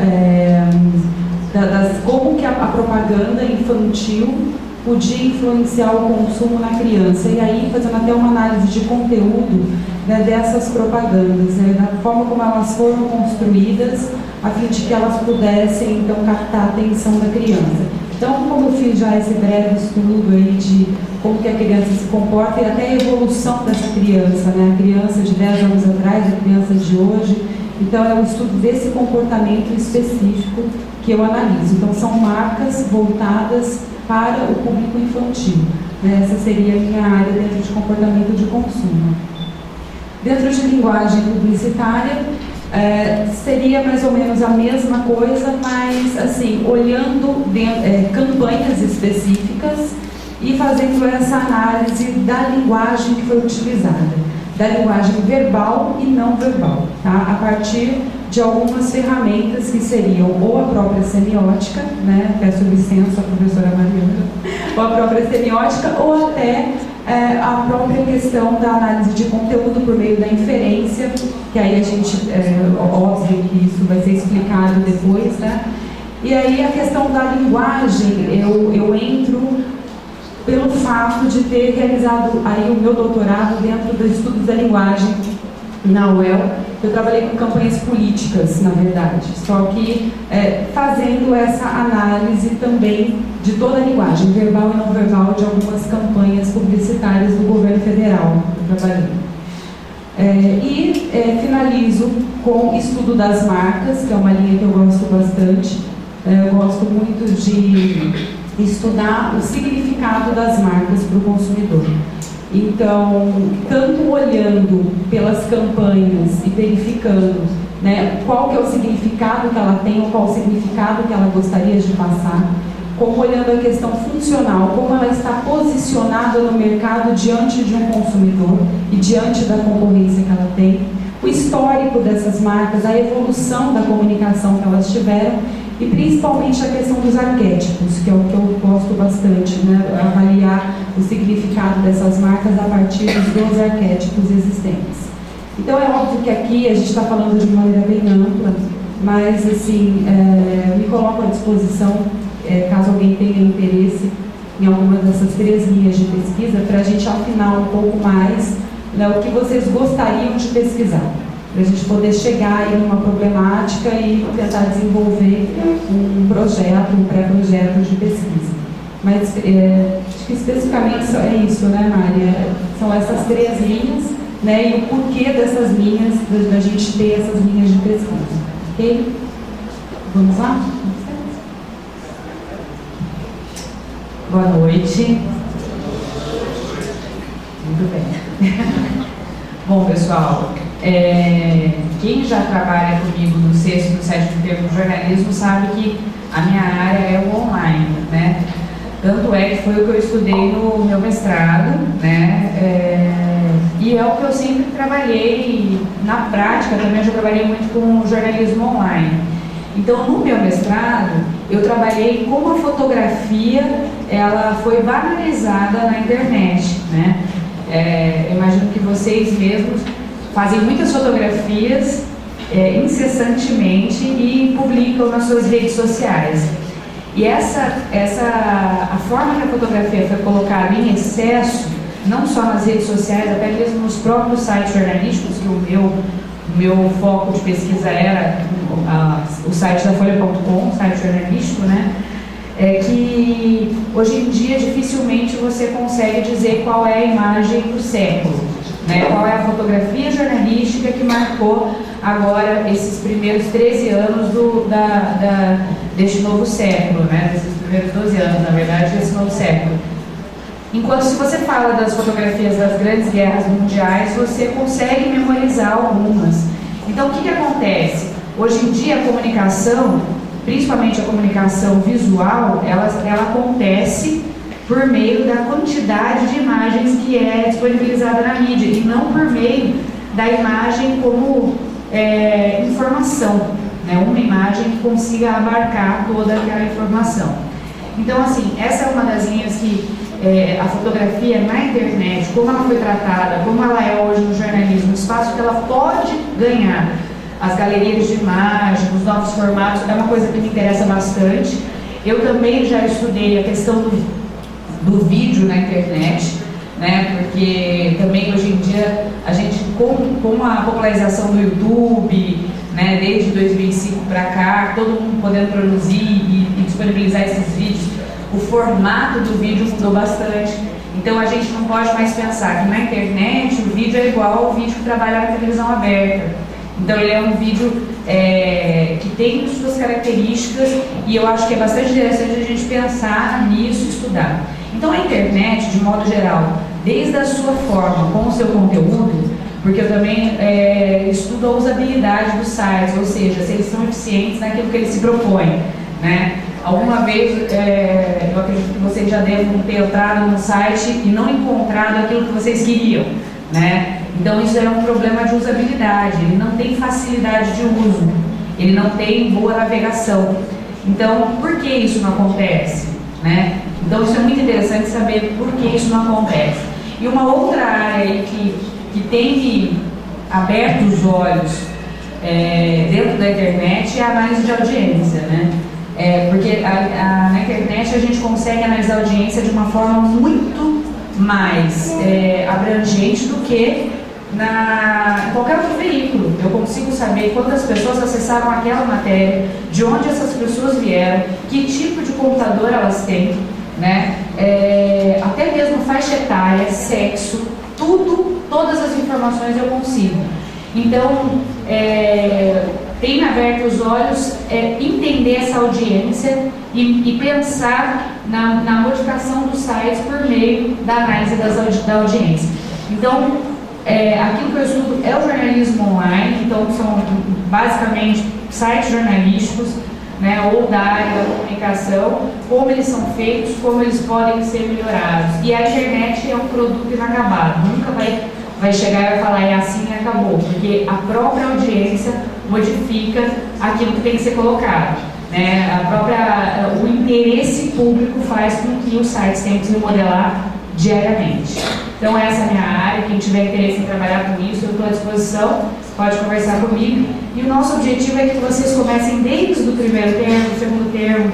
como que a propaganda infantil podia influenciar o consumo na criança. E aí, fazendo até uma análise de conteúdo dessas propagandas, da forma como elas foram construídas, a fim de que elas pudessem, então, captar a atenção da criança. Então, como eu fiz já esse breve estudo aí de como que a criança se comporta e até a evolução dessa criança, a criança de 10 anos atrás, a criança de hoje, então é um estudo desse comportamento específico que eu analiso. Então, são marcas voltadas para o público infantil. Essa seria a minha área dentro de comportamento de consumo. Dentro de linguagem publicitária, seria mais ou menos a mesma coisa, mas assim, olhando campanhas específicas e fazendo essa análise da linguagem que foi utilizada, da linguagem verbal e não verbal, a partir de algumas ferramentas que seriam ou a própria semiótica, peço licença à professora Mariana, ou a própria semiótica, ou até a própria questão da análise de conteúdo por meio da inferência, que aí a gente, óbvio que isso vai ser explicado depois, E aí a questão da linguagem, eu entro pelo fato de ter realizado aí o meu doutorado dentro dos estudos da linguagem na UEL. Eu trabalhei com campanhas políticas, na verdade, só que fazendo essa análise também de toda a linguagem, verbal e não verbal, de algumas campanhas publicitárias do governo federal. Eu trabalhei. Finalizo com estudo das marcas, que é uma linha que eu gosto bastante. Eu gosto muito de estudar o significado das marcas para o consumidor. Então, tanto olhando pelas campanhas e verificando qual que é o significado que ela tem, ou qual o significado que ela gostaria de passar, como olhando a questão funcional, como ela está posicionada no mercado diante de um consumidor e diante da concorrência que ela tem, o histórico dessas marcas, a evolução da comunicação que elas tiveram e principalmente a questão dos arquétipos, que é o que eu gosto bastante, avaliar o significado dessas marcas a partir dos 12 arquétipos existentes. Então é óbvio que aqui a gente está falando de uma maneira bem ampla, mas assim, me coloco à disposição, caso alguém tenha interesse em alguma dessas 3 linhas de pesquisa, para a gente afinar um pouco mais o que vocês gostariam de pesquisar, para a gente poder chegar aí numa problemática e tentar desenvolver um projeto, um pré-projeto de pesquisa. Mas acho que especificamente é isso, Maria? São essas 3 linhas, e o porquê dessas linhas, da gente ter essas linhas de pesquisa. Ok? Vamos lá? Boa noite. Muito bem. Bom, pessoal, quem já trabalha comigo no 6º e no 7º termo de jornalismo sabe que a minha área é o online, Tanto é que foi o que eu estudei no meu mestrado, e é o que eu sempre trabalhei na prática. Também eu já trabalhei muito com jornalismo online. Então, no meu mestrado, eu trabalhei como a fotografia ela foi banalizada na internet, eu imagino que vocês mesmos fazem muitas fotografias incessantemente e publicam nas suas redes sociais. E a forma que a fotografia foi colocada em excesso, não só nas redes sociais, até mesmo nos próprios sites jornalísticos, que o meu foco de pesquisa era o site da Folha.com, site jornalístico, né? Que hoje em dia dificilmente você consegue dizer qual é a imagem do século, né? Qual é a fotografia jornalística que marcou agora esses primeiros 13 anos deste novo século, né? Desses primeiros 12 anos, na verdade, desse novo século. Enquanto se você fala das fotografias das grandes guerras mundiais, você consegue memorizar algumas. Então, o que acontece? Hoje em dia, a comunicação, principalmente a comunicação visual, ela acontece por meio da quantidade de imagens que é disponibilizada na mídia, e não por meio da imagem como informação, né? Uma imagem que consiga abarcar toda aquela informação. Então, assim, essa é uma das linhas que a fotografia na internet, como ela foi tratada, como ela é hoje no jornalismo, o espaço que ela pode ganhar, as galerias de imagem, os novos formatos, é uma coisa que me interessa bastante. Eu também já estudei a questão do vídeo na internet, né? Porque também hoje em dia a gente, com a popularização do YouTube, né, desde 2005 para cá, todo mundo podendo produzir e disponibilizar esses vídeos, o formato do vídeo mudou bastante. Então a gente não pode mais pensar que na internet o vídeo é igual ao vídeo que trabalha na televisão aberta. Então ele é um vídeo que tem suas características, e eu acho que é bastante interessante a gente pensar nisso e estudar. Então a internet, de modo geral, desde a sua forma, com o seu conteúdo, porque eu também estudo a usabilidade dos sites, ou seja, se eles são eficientes naquilo que eles se propõem, né? Alguma vez, eu acredito que vocês já devem ter entrado no site e não encontrado aquilo que vocês queriam, né? Então isso é um problema de usabilidade, ele não tem facilidade de uso, ele não tem boa navegação. Então, por que isso não acontece, né? Então isso é muito interessante saber por que isso não acontece. E uma outra área aí que tem me aberto os olhos dentro da internet é a análise de audiência, né? Porque na internet a gente consegue analisar a audiência de uma forma muito mais abrangente do que em qualquer outro veículo. Eu consigo saber quantas pessoas acessaram aquela matéria, de onde essas pessoas vieram, que tipo de computador elas têm, né? Até mesmo faixa etária, sexo, todas as informações eu consigo. Então, tem me aberto os olhos entender essa audiência e pensar na modificação dos sites por meio da análise da audiência. Então, aquilo que eu estudo é o jornalismo online, então são basicamente sites jornalísticos, né, ou da área da comunicação, como eles são feitos, como eles podem ser melhorados. E a internet é um produto inacabado, nunca vai chegar e vai falar é assim e acabou, porque a própria audiência modifica aquilo que tem que ser colocado, né? O interesse público faz com que os sites tenham que se remodelar diariamente. Então essa é a minha área, quem tiver interesse em trabalhar com isso, eu estou à disposição, pode conversar comigo. E o nosso objetivo é que vocês comecem desde o primeiro termo, o segundo termo,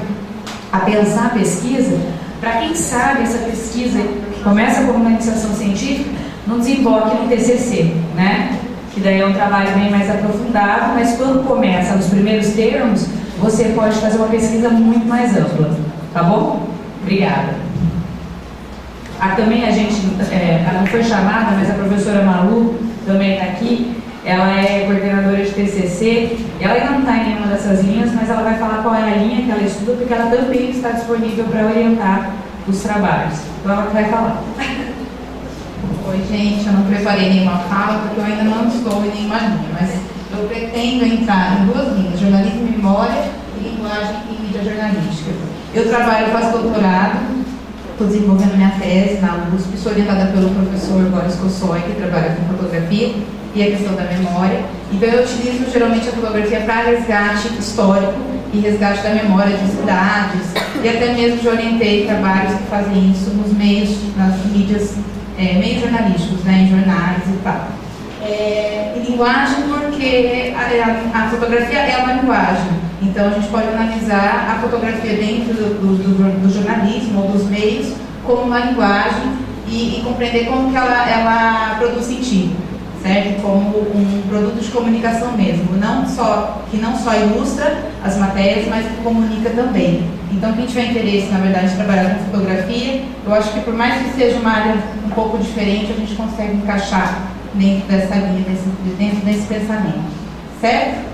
a pensar a pesquisa, para quem sabe essa pesquisa que começa como uma iniciação científica, não desemboque no TCC, né? Que daí é um trabalho bem mais aprofundado, mas quando começa nos primeiros termos, você pode fazer uma pesquisa muito mais ampla, tá bom? Obrigada. Também a gente, ela não foi chamada, mas a professora Malu também está aqui, ela é coordenadora de TCC, ela ainda não está em nenhuma dessas linhas, mas ela vai falar qual é a linha que ela estuda, porque ela também está disponível para orientar os trabalhos. Então ela vai falar. Oi, gente, eu não preparei nenhuma fala porque eu ainda não estou em nenhuma linha, mas eu pretendo entrar em duas linhas, jornalismo e memória e linguagem e mídia jornalística. Eu trabalho, faço doutorado, estou desenvolvendo minha tese na USP, sou orientada pelo professor Boris Kossoy, que trabalha com fotografia e a questão da memória. Então eu utilizo geralmente a fotografia para resgate histórico e resgate da memória de cidades, e até mesmo já orientei trabalhos que fazem isso nos meios, nas mídias, meios jornalísticos, né, em jornais e tal. E linguagem porque a fotografia é uma linguagem. Então a gente pode analisar a fotografia dentro do jornalismo ou dos meios como uma linguagem e compreender como que ela produz sentido, certo? Como um produto de comunicação mesmo, que não só ilustra as matérias, mas que comunica também. Então quem tiver interesse, na verdade, em trabalhar com fotografia, eu acho que por mais que seja uma área um pouco diferente, a gente consegue encaixar dentro dessa linha, dentro desse pensamento. Certo?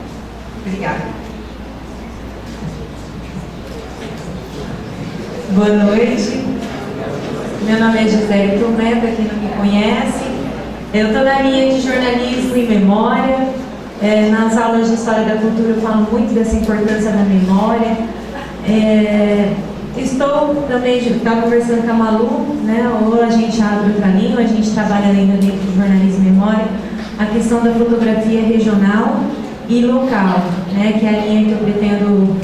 Obrigada. Boa noite. Meu nome é Gisele Tomé, para quem não me conhece. Eu estou na linha de jornalismo e memória. Nas aulas de História da Cultura eu falo muito dessa importância da memória. Estou também, estava conversando com a Malu, né? Ou a gente abre o caminho, a gente trabalha ainda dentro do jornalismo e memória, a questão da fotografia regional e local, né? Que é a linha que eu pretendo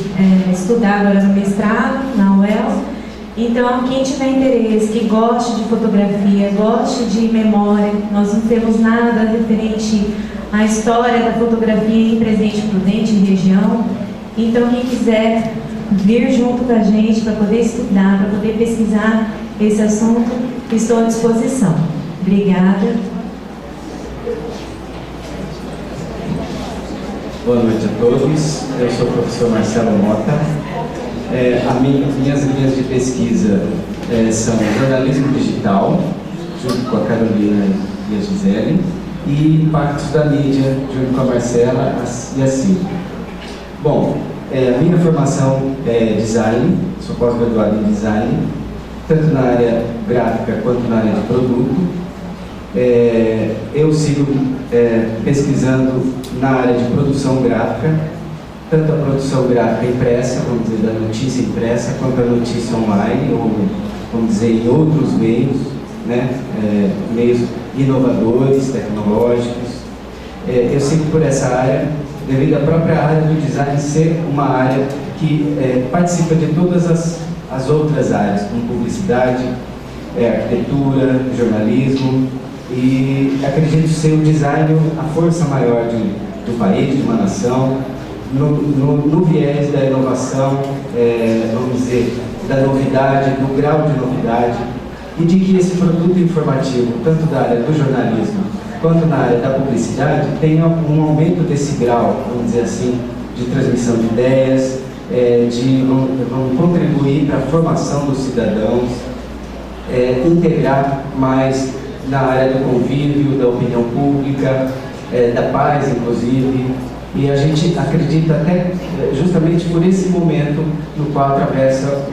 estudar agora no mestrado, na UEL. Então, quem tiver interesse, que goste de fotografia, goste de memória, nós não temos nada referente à história da fotografia em Presidente Prudente e região. Então, quem quiser vir junto com a gente para poder estudar, para poder pesquisar esse assunto, estou à disposição. Obrigada. Boa noite a todos. Eu sou o professor Marcelo Mota. Minhas linhas de pesquisa são jornalismo digital, junto com a Carolina e a Gisele, e impactos da mídia, junto com a Marcela e a Silvia. Bom, a minha formação é design, sou pós-graduado em design, tanto na área gráfica quanto na área de produto. Eu sigo pesquisando na área de produção gráfica, tanto a produção gráfica impressa, vamos dizer, da notícia impressa, quanto a notícia online, ou, vamos dizer, em outros meios, né? Meios inovadores, tecnológicos. Eu sigo por essa área, devido à própria área do design ser uma área que participa de todas as outras áreas, como publicidade, arquitetura, jornalismo, e acredito ser o design a força maior do país, de uma nação, no viés da inovação, vamos dizer, da novidade, do grau de novidade, e de que esse produto informativo, tanto da área do jornalismo quanto na área da publicidade, tenha um aumento desse grau, vamos dizer assim, de transmissão de ideias, vão contribuir para a formação dos cidadãos, integrar mais na área do convívio, da opinião pública, da paz, inclusive. E a gente acredita até justamente por esse momento no qual atravessa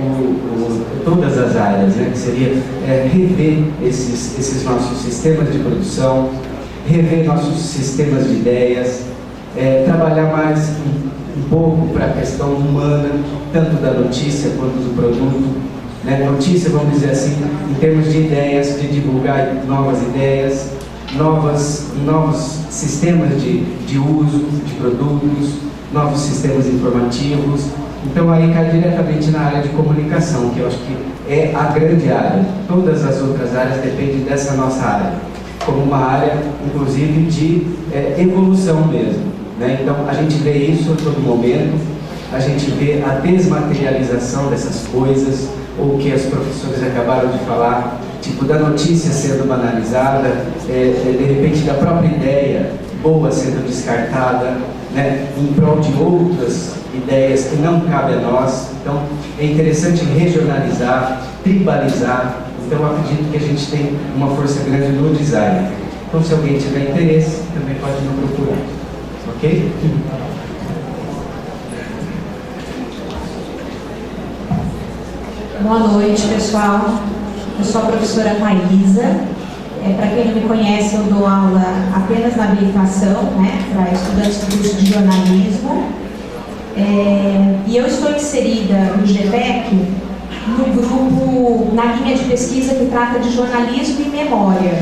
todas as áreas, né? Que seria rever esses nossos sistemas de produção, rever nossos sistemas de ideias, trabalhar mais um pouco para a questão humana, tanto da notícia quanto do produto. Né? Notícia, vamos dizer assim, em termos de ideias, de divulgar novas ideias, novos sistemas de uso de produtos, novos sistemas informativos. Então aí cai diretamente na área de comunicação, que eu acho que é a grande área. Todas as outras áreas dependem dessa nossa área, como uma área, inclusive, de evolução mesmo. Né? Então a gente vê isso a todo momento, a gente vê a desmaterialização dessas coisas, ou que as professores acabaram de falar, tipo da notícia sendo banalizada, de repente da própria ideia boa sendo descartada, né, em prol de outras ideias que não cabem a nós. Então é interessante regionalizar, tribalizar. Então eu acredito que a gente tem uma força grande no design. Então se alguém tiver interesse, também pode nos procurar. Ok? Boa noite, pessoal. Eu sou a professora Maísa. Para quem não me conhece, eu dou aula apenas na habilitação, né, para estudantes do curso de jornalismo. E eu estou inserida no GPEC, no grupo, na linha de pesquisa que trata de jornalismo e memória,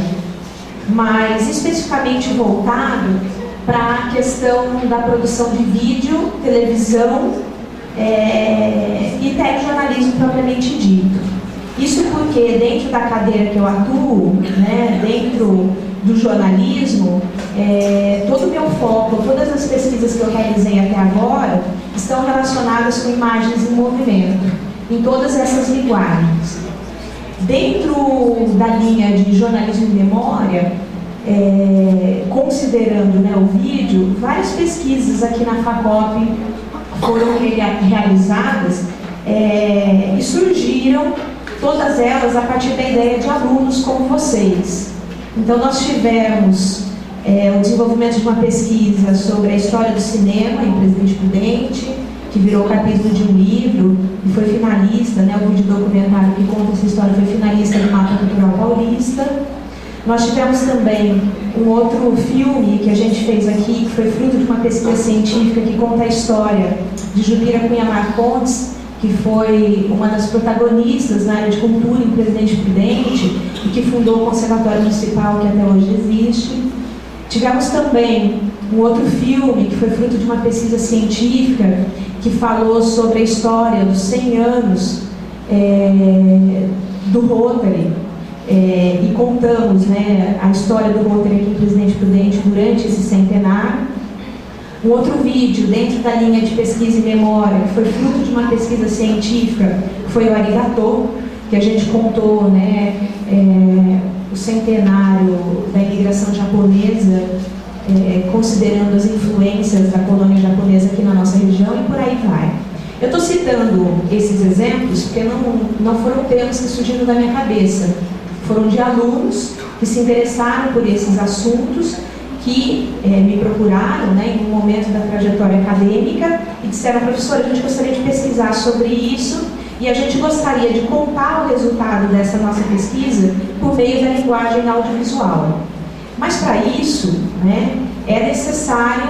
mas especificamente voltado para a questão da produção de vídeo, televisão, e telejornalismo propriamente dito. Isso porque dentro da cadeira que eu atuo, né, dentro do jornalismo, todo o meu foco, todas as pesquisas que eu realizei até agora, estão relacionadas com imagens em movimento, em todas essas linguagens. Dentro da linha de jornalismo de memória, considerando, né, o vídeo, várias pesquisas aqui na FACOP foram realizadas e surgiram, todas elas, a partir da ideia de alunos como vocês. Então, nós tivemos o desenvolvimento de uma pesquisa sobre a história do cinema em Presidente Prudente, que virou capítulo de um livro e foi finalista, né, o vídeo documentário que conta essa história foi finalista do Mapa Cultural Paulista. Nós tivemos também um outro filme que a gente fez aqui, que foi fruto de uma pesquisa científica que conta a história de Jubira Cunha Marcondes, que foi uma das protagonistas na área de cultura em Presidente Prudente e que fundou o Conservatório Municipal, que até hoje existe. Tivemos também um outro filme que foi fruto de uma pesquisa científica que falou sobre a história dos 100 anos do Rotary, e contamos, né, a história do Rotary aqui em Presidente Prudente durante esse centenário. Um outro vídeo dentro da linha de pesquisa e memória, que foi fruto de uma pesquisa científica, foi o Arigatô, que a gente contou, né, o centenário da imigração japonesa, considerando as influências da colônia japonesa aqui na nossa região, e por aí vai. Eu estou citando esses exemplos porque não foram temas que surgiram da minha cabeça, foram de alunos que se interessaram por esses assuntos, que me procuraram, né, em um momento da trajetória acadêmica e disseram: professora, a gente gostaria de pesquisar sobre isso e a gente gostaria de contar o resultado dessa nossa pesquisa por meio da linguagem audiovisual. Mas para isso, né, é necessário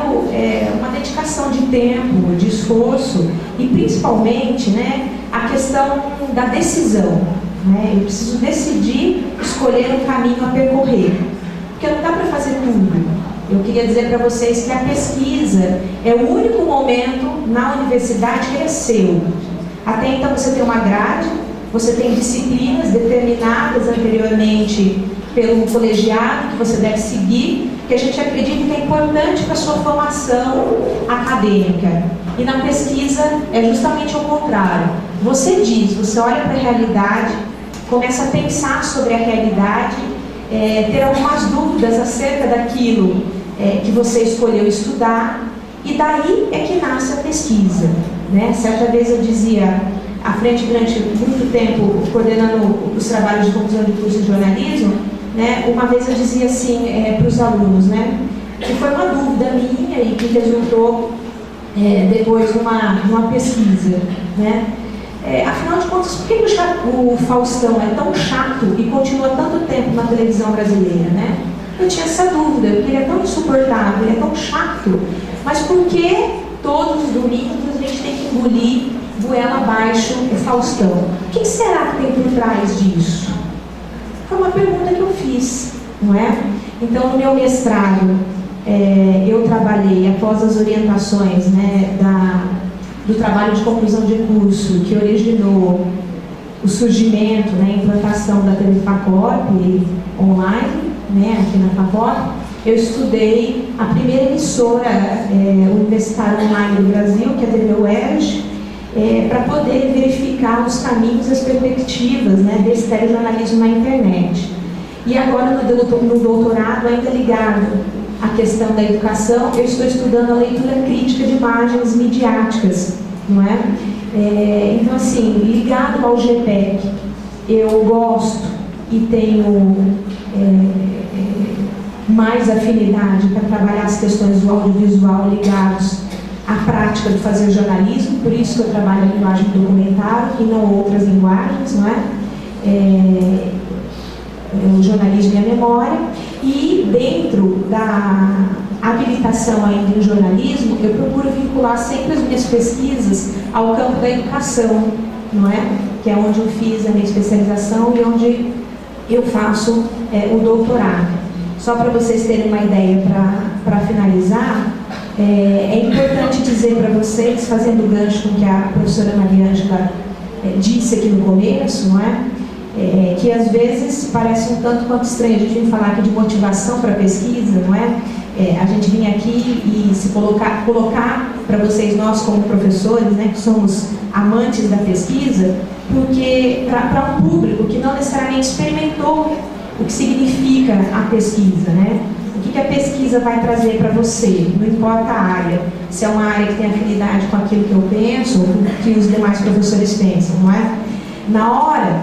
uma dedicação de tempo, de esforço e principalmente, né, a questão da decisão. Né? Eu preciso decidir, escolher um caminho a percorrer, porque não dá para fazer tudo. Eu queria dizer para vocês que a pesquisa é o único momento na universidade que é seu. Até então você tem uma grade, você tem disciplinas determinadas anteriormente pelo colegiado que você deve seguir, que a gente acredita que é importante para a sua formação acadêmica. E na pesquisa é justamente o contrário. Você diz, você olha para a realidade, começa a pensar sobre a realidade, ter algumas dúvidas acerca daquilo que você escolheu estudar, e daí é que nasce a pesquisa. Né? Certa vez eu dizia, à frente durante muito tempo, coordenando os trabalhos de conclusão de curso de jornalismo, né? Uma vez eu dizia assim para os alunos, né? Que foi uma dúvida minha e que resultou depois numa pesquisa. Né? Afinal de contas, por que o Faustão é tão chato e continua tanto tempo na televisão brasileira? Né? Eu tinha essa dúvida, porque ele é tão insuportável, ele é tão chato, mas por que todos os domingos a gente tem que engolir goela abaixo o Faustão? O que será que tem por trás disso? Foi uma pergunta que eu fiz, não é? Então, no meu mestrado, eu trabalhei, após as orientações, né, do trabalho de conclusão de curso, que originou o surgimento, né, a implantação da TV FACOP online, né, aqui na FACOP. Eu estudei a primeira emissora universitária online do Brasil, que é a TV UERJ, para poder verificar os caminhos e as perspectivas, né, desse telejornalismo na internet. E agora, no doutorado, ainda ligado à questão da educação, eu estou estudando a leitura crítica de imagens midiáticas, não é? Então, assim, ligado ao GPEC, eu gosto e tenho mais afinidade para trabalhar as questões do audiovisual ligados à prática de fazer jornalismo, por isso que eu trabalho a linguagem do documentário e não outras linguagens, não é? O jornalismo e a memória. E dentro da habilitação ainda em jornalismo, eu procuro vincular sempre as minhas pesquisas ao campo da educação, não é? Que é onde eu fiz a minha especialização e onde eu faço o doutorado. Só para vocês terem uma ideia, para finalizar, é importante dizer para vocês, fazendo gancho com o que a professora Maria Ângela disse aqui no começo, não é? que às vezes parece um tanto quanto estranho. A gente vem falar aqui de motivação para pesquisa, não é? A gente vem aqui e se colocar para vocês, nós como professores, né, que somos amantes da pesquisa, porque para um público que não necessariamente experimentou o que significa a pesquisa, né? O que a pesquisa vai trazer para você, não importa a área, se é uma área que tem afinidade com aquilo que eu penso ou com o que os demais professores pensam, não é? Na hora,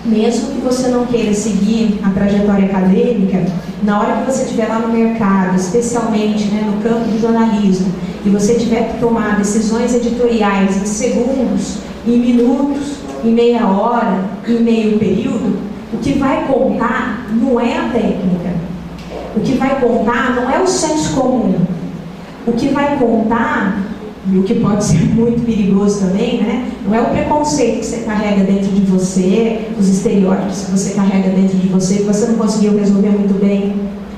mesmo que você não queira seguir a trajetória acadêmica, na hora que você estiver lá no mercado, especialmente, né, no campo do jornalismo, e você tiver que tomar decisões editoriais em segundos, em minutos, em meia hora, em meio período, o que vai contar não é a técnica. O que vai contar não é o senso comum. O que vai contar, e o que pode ser muito perigoso também, né, não é o preconceito que você carrega dentro de você, os estereótipos que você carrega dentro de você, que você não conseguiu resolver muito bem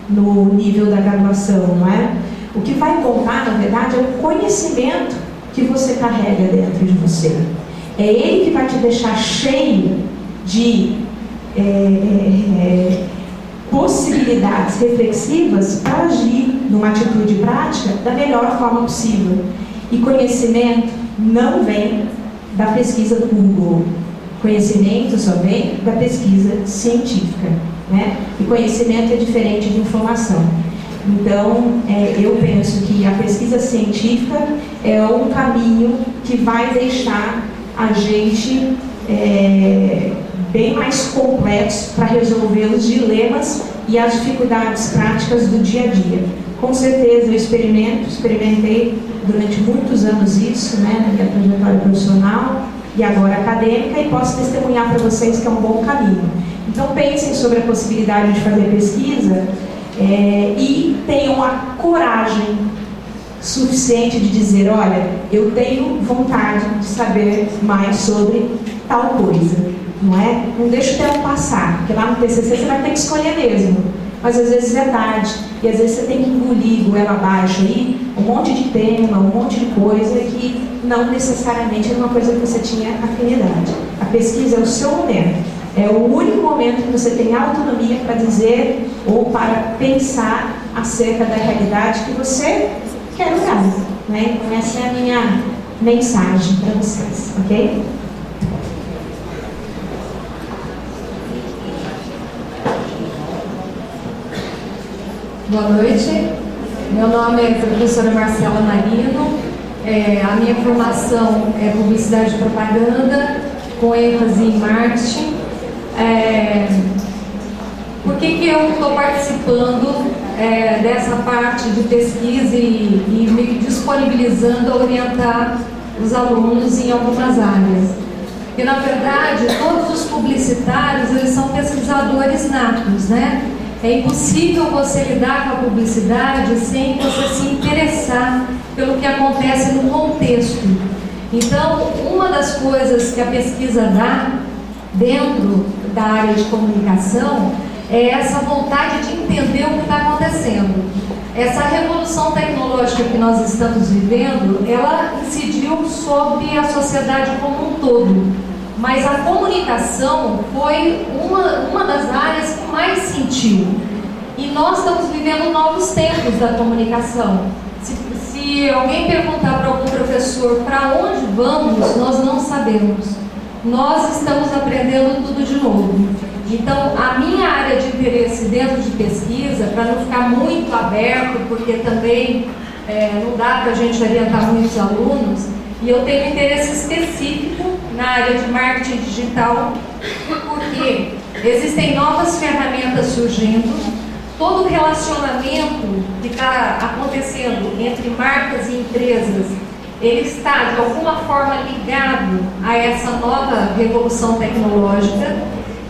no nível da graduação, não é? O que vai contar, na verdade, é o conhecimento que você carrega dentro de você. É ele que vai te deixar cheio de possibilidades reflexivas para agir numa atitude prática da melhor forma possível. E conhecimento não vem da pesquisa do Google. Conhecimento só vem da pesquisa científica, né? E conhecimento é diferente de informação. Então, eu penso que a pesquisa científica é um caminho que vai deixar a gente bem mais complexo para resolver os dilemas e as dificuldades práticas do dia a dia. Com certeza eu experimentei durante muitos anos isso, né, na minha trajetória profissional e agora acadêmica, e posso testemunhar para vocês que é um bom caminho. Então pensem sobre a possibilidade de fazer pesquisa e tenham a coragem suficiente de dizer, olha, eu tenho vontade de saber mais sobre tal coisa, não é? Não deixa o tempo passar, porque lá no TCC você vai ter que escolher mesmo, mas às vezes é tarde, e às vezes você tem que engolir goela abaixo aí, um monte de tema, um monte de coisa que não necessariamente era uma coisa que você tinha afinidade. A pesquisa é o seu momento, é o único momento que você tem autonomia para dizer ou para pensar acerca da realidade que você quer usar, né? Então essa é a minha mensagem para vocês, ok? Boa noite, meu nome é professora Marcela Marino, a minha formação é publicidade e propaganda, com ênfase em marketing. Por que eu estou participando dessa parte de pesquisa e me disponibilizando a orientar os alunos em algumas áreas? Porque, na verdade, todos os publicitários, eles são pesquisadores natos, né? É impossível você lidar com a publicidade sem você se interessar pelo que acontece no contexto. Então, uma das coisas que a pesquisa dá dentro da área de comunicação é essa vontade de entender o que está acontecendo. Essa revolução tecnológica que nós estamos vivendo, ela incidiu sobre a sociedade como um todo. Mas a comunicação foi uma das áreas que mais sentiu. E nós estamos vivendo novos tempos da comunicação. Se alguém perguntar para algum professor para onde vamos, nós não sabemos. Nós estamos aprendendo tudo de novo. Então, a minha área de interesse dentro de pesquisa, para não ficar muito aberto, porque também não dá para a gente orientar muitos alunos, e eu tenho interesse específico na área de marketing digital, porque existem novas ferramentas surgindo, todo o relacionamento que está acontecendo entre marcas e empresas, ele está de alguma forma ligado a essa nova revolução tecnológica,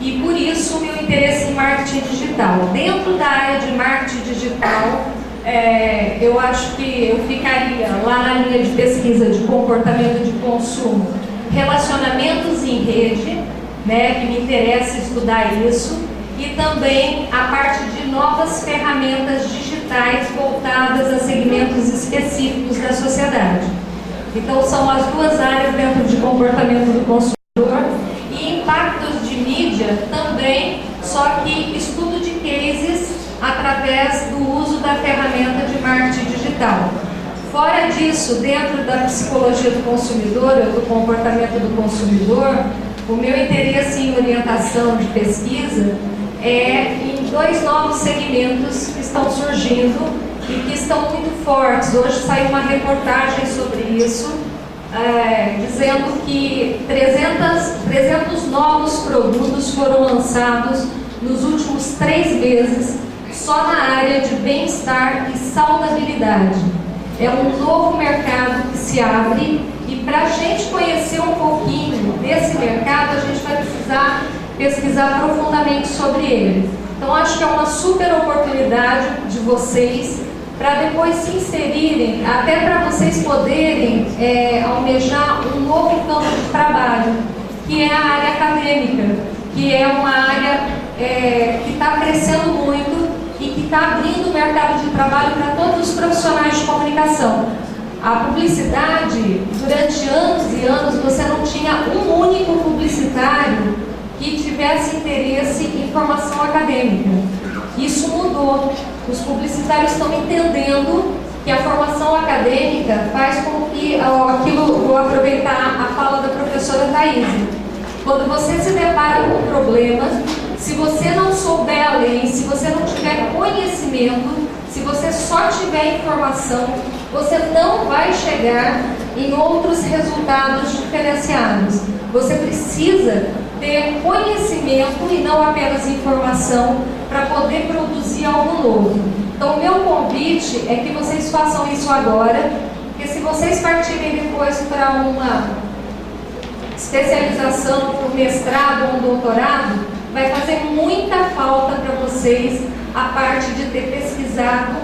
e por isso o meu interesse em marketing digital. Dentro da área de marketing digital, eu acho que eu ficaria lá na linha de pesquisa de comportamento de consumo, relacionamentos em rede, né, que me interessa estudar isso, e também a parte de novas ferramentas digitais voltadas a segmentos específicos da sociedade. Então são as duas áreas dentro de comportamento do consumidor e impactos de mídia também, só que estudo de cases através do uso da ferramenta de marketing digital. Fora disso, dentro da psicologia do consumidor, ou do comportamento do consumidor, o meu interesse em orientação de pesquisa é em 2 novos segmentos que estão surgindo e que estão muito fortes. Hoje saiu uma reportagem sobre isso, dizendo que 300 novos produtos foram lançados nos últimos 3 meses só na área de bem-estar e saudabilidade. É um novo mercado que se abre e para a gente conhecer um pouquinho desse mercado, a gente vai precisar pesquisar profundamente sobre ele. Então, acho que é uma super oportunidade de vocês para depois se inserirem, até para vocês poderem almejar um novo campo de trabalho, que é a área acadêmica, que é uma área que está crescendo muito e que está abrindo o mercado de trabalho para todos os profissionais de comunicação. A publicidade, durante anos e anos, você não tinha um único publicitário que tivesse interesse em formação acadêmica. Isso mudou. Os publicitários estão entendendo que a formação acadêmica faz com que, vou aproveitar a fala da professora Thaís, quando você se depara com problemas, se você não souber a lei, se você não tiver conhecimento, se você só tiver informação, você não vai chegar em outros resultados diferenciados. Você precisa ter conhecimento e não apenas informação para poder produzir algo novo. Então, o meu convite é que vocês façam isso agora, porque se vocês partirem depois para uma especialização, um mestrado ou um doutorado, vai fazer muita falta para vocês a parte de ter pesquisado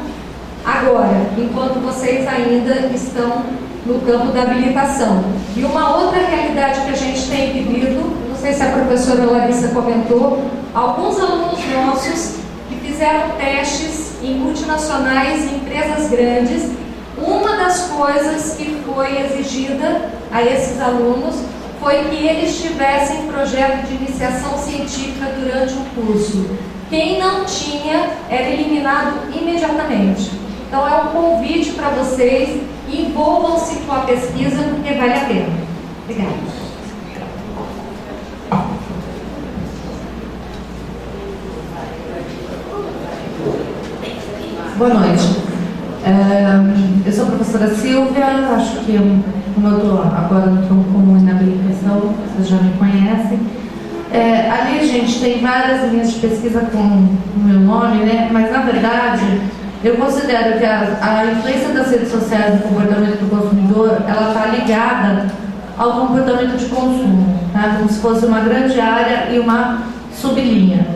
agora, enquanto vocês ainda estão no campo da habilitação. E uma outra realidade que a gente tem vivido, não sei se a professora Larissa comentou, alguns alunos nossos que fizeram testes em multinacionais, em empresas grandes, uma das coisas que foi exigida a esses alunos foi que eles tivessem projeto de iniciação científica durante o curso. Quem não tinha era eliminado imediatamente. Então é um convite para vocês, envolvam-se com a pesquisa porque vale a pena. Obrigada. Boa noite. Eu sou a professora Silvia, acho que como eu estou agora no tronco comum na habilitação, vocês já me conhecem. Ali, gente, tem várias linhas de pesquisa com o meu nome, né? Mas, na verdade, eu considero que a influência das redes sociais no comportamento do consumidor, ela está ligada ao comportamento de consumo, tá? Como se fosse uma grande área e uma sublinha.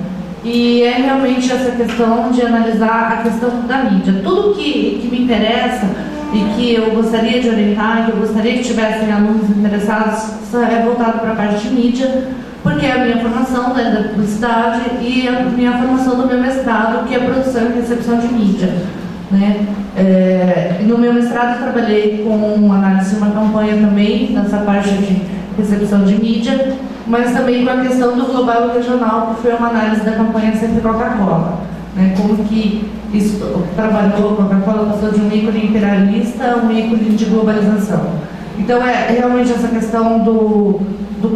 E é realmente essa questão de analisar a questão da mídia. Tudo que me interessa e que eu gostaria de orientar, que eu gostaria que tivessem alunos interessados, é voltado para a parte de mídia, porque é a minha formação da publicidade e a minha formação do meu mestrado, que é produção e recepção de mídia, né? No meu mestrado eu trabalhei com análise de uma campanha também, nessa parte de recepção de mídia, mas também com a questão do global e regional, que foi uma análise da campanha Sempre Coca-Cola, né? Como que isso trabalhou, a Coca-Cola passou de um ícone imperialista a um ícone de globalização. Então é realmente essa questão do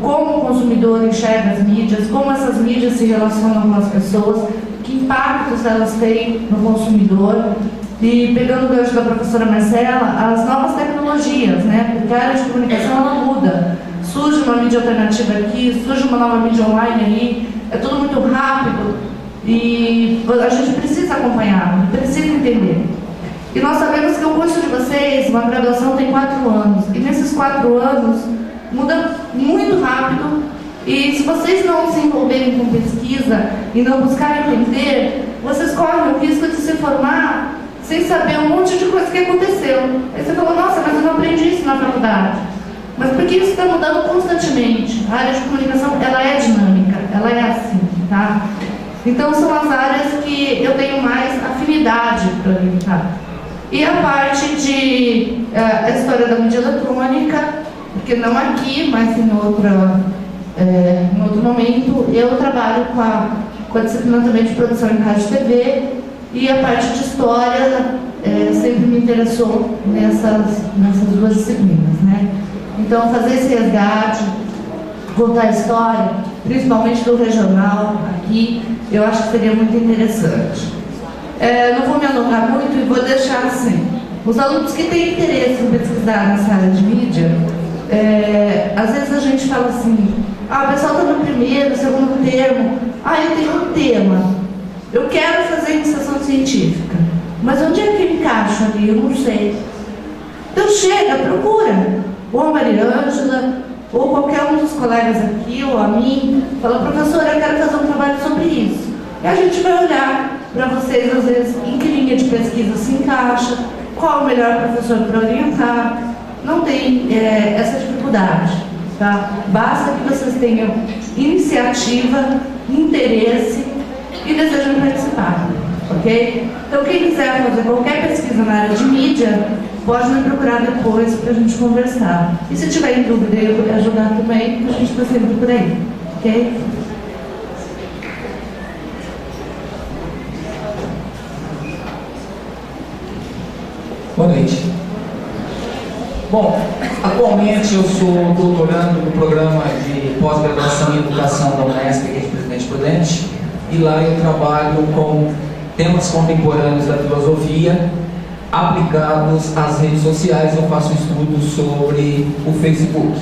como o consumidor enxerga as mídias, como essas mídias se relacionam com as pessoas, que impactos elas têm no consumidor. E pegando o gancho da professora Marcela, as novas tecnologias, né? Porque a área de comunicação ela muda. Surge uma mídia alternativa aqui, surge uma nova mídia online ali, é tudo muito rápido e a gente precisa acompanhar, precisa entender. E nós sabemos que o curso de vocês, uma graduação, tem 4 anos, e nesses 4 anos muda muito rápido, e se vocês não se envolverem com pesquisa e não buscarem entender, vocês correm o risco de se formar sem saber um monte de coisa que aconteceu. Aí você fala, nossa, mas eu não aprendi isso na faculdade. Mas porque isso está mudando constantemente. A área de comunicação, ela é dinâmica, ela é assim, tá? Então são as áreas que eu tenho mais afinidade para orientar. E a parte de a história da mídia eletrônica, porque não aqui, mas em em outro momento. Eu trabalho com a disciplina também de produção em rádio e TV, e a parte de história sempre me interessou nessas duas disciplinas, né? Então, fazer esse resgate, contar a história, principalmente do regional aqui, eu acho que seria muito interessante. Não vou me alongar muito e vou deixar assim. Os alunos que têm interesse em pesquisar nessa área de mídia, às vezes a gente fala assim, o pessoal está no primeiro, segundo termo, eu tenho um tema, eu quero fazer iniciação científica, mas onde é que eu encaixo ali? Eu não sei. Então chega, procura, ou a Maria Ângela, ou qualquer um dos colegas aqui, ou a mim, fala, professora, eu quero fazer um trabalho sobre isso. E a gente vai olhar para vocês, às vezes, em que linha de pesquisa se encaixa, qual o melhor professor para orientar. Não tem essa dificuldade, tá? Basta que vocês tenham iniciativa, interesse e desejo de participar, ok? Então, quem quiser fazer qualquer pesquisa na área de mídia, pode me procurar depois para a gente conversar. E se tiver em dúvida e eu puder ajudar também, a gente está sempre por aí, ok? Boa noite. Bom, atualmente eu sou doutorando no programa de pós-graduação em educação da Unesp, aqui de Presidente Prudente, e lá eu trabalho com temas contemporâneos da filosofia aplicados às redes sociais. Eu faço estudos sobre o Facebook.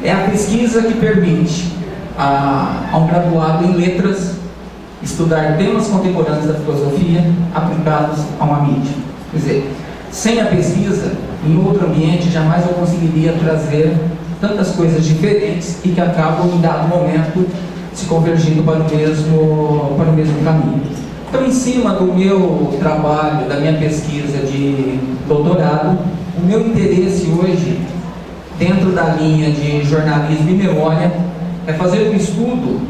É a pesquisa que permite a um graduado em letras estudar temas contemporâneos da filosofia aplicados a uma mídia. Quer dizer, sem a pesquisa, em outro ambiente, jamais eu conseguiria trazer tantas coisas diferentes e que acabam, em dado momento, se convergindo para o mesmo caminho. Então, em cima do meu trabalho, da minha pesquisa de doutorado, o meu interesse hoje, dentro da linha de jornalismo e memória, é fazer um estudo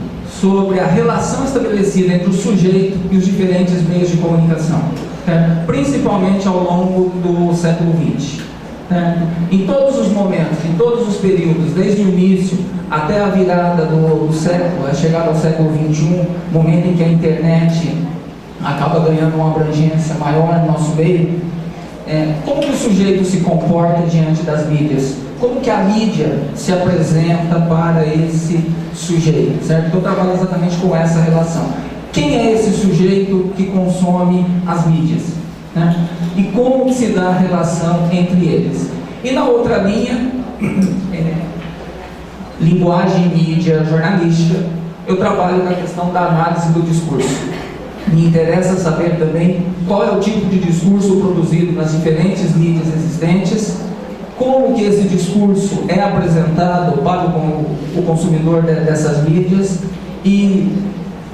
sobre a relação estabelecida entre o sujeito e os diferentes meios de comunicação, principalmente ao longo do século XX. Em todos os momentos, em todos os períodos, desde o início até a virada do século, a chegada ao século XXI, momento em que a internet acaba ganhando uma abrangência maior no nosso meio, como que o sujeito se comporta diante das mídias? Como que a mídia se apresenta para esse sujeito, certo? Então eu trabalho exatamente com essa relação. Quem é esse sujeito que consome as mídias, né? E como se dá a relação entre eles? E na outra linha, linguagem, mídia, jornalística, eu trabalho na questão da análise do discurso. Me interessa saber também qual é o tipo de discurso produzido nas diferentes mídias existentes, como que esse discurso é apresentado para o consumidor dessas mídias e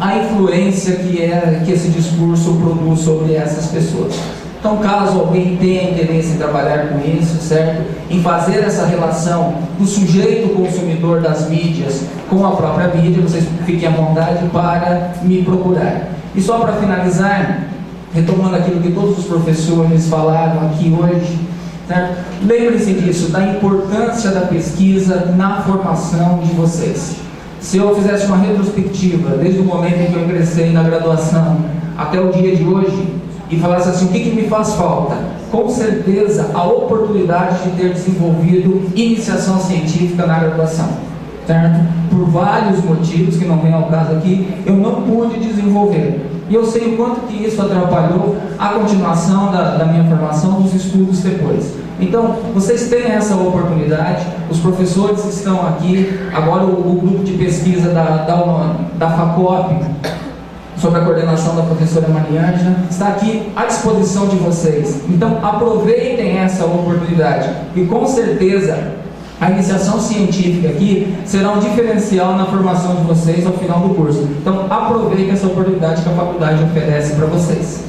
a influência que esse discurso produz sobre essas pessoas. Então, caso alguém tenha interesse em trabalhar com isso, certo? Em fazer essa relação do sujeito consumidor das mídias com a própria mídia, vocês fiquem à vontade para me procurar. E só para finalizar, retomando aquilo que todos os professores falaram aqui hoje, certo? Lembre-se disso, da importância da pesquisa na formação de vocês. Se eu fizesse uma retrospectiva, desde o momento em que eu ingressei na graduação até o dia de hoje, e falasse assim, o que me faz falta? Com certeza, a oportunidade de ter desenvolvido iniciação científica na graduação, certo? Por vários motivos, que não vem ao caso aqui, eu não pude desenvolver. E eu sei o quanto que isso atrapalhou a continuação da minha formação, dos estudos depois. Então, vocês têm essa oportunidade, os professores estão aqui, agora o grupo de pesquisa da FACOP, sob a coordenação da professora Maria Ângela, está aqui à disposição de vocês. Então, aproveitem essa oportunidade e, com certeza, a iniciação científica aqui será um diferencial na formação de vocês ao final do curso. Então, aproveitem essa oportunidade que a faculdade oferece para vocês.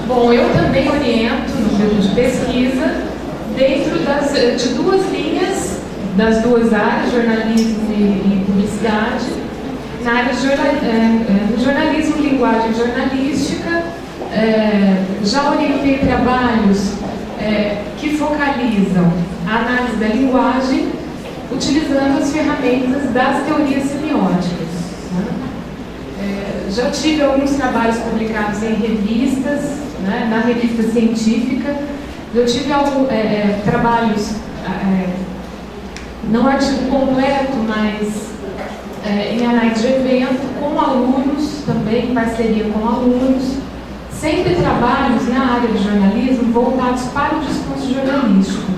Bom, eu também oriento no de pesquisa dentro de duas linhas, das duas áreas, jornalismo e publicidade. Na área de jornalismo, linguagem jornalística, já orientei trabalhos que focalizam a análise da linguagem utilizando as ferramentas das teorias semióticas. Já tive alguns trabalhos publicados em revistas, né, na revista científica. Eu tive trabalhos, não artigo completo, mas em análise de evento, com alunos também, em parceria com alunos. Sempre trabalhos na área de jornalismo voltados para o discurso jornalístico,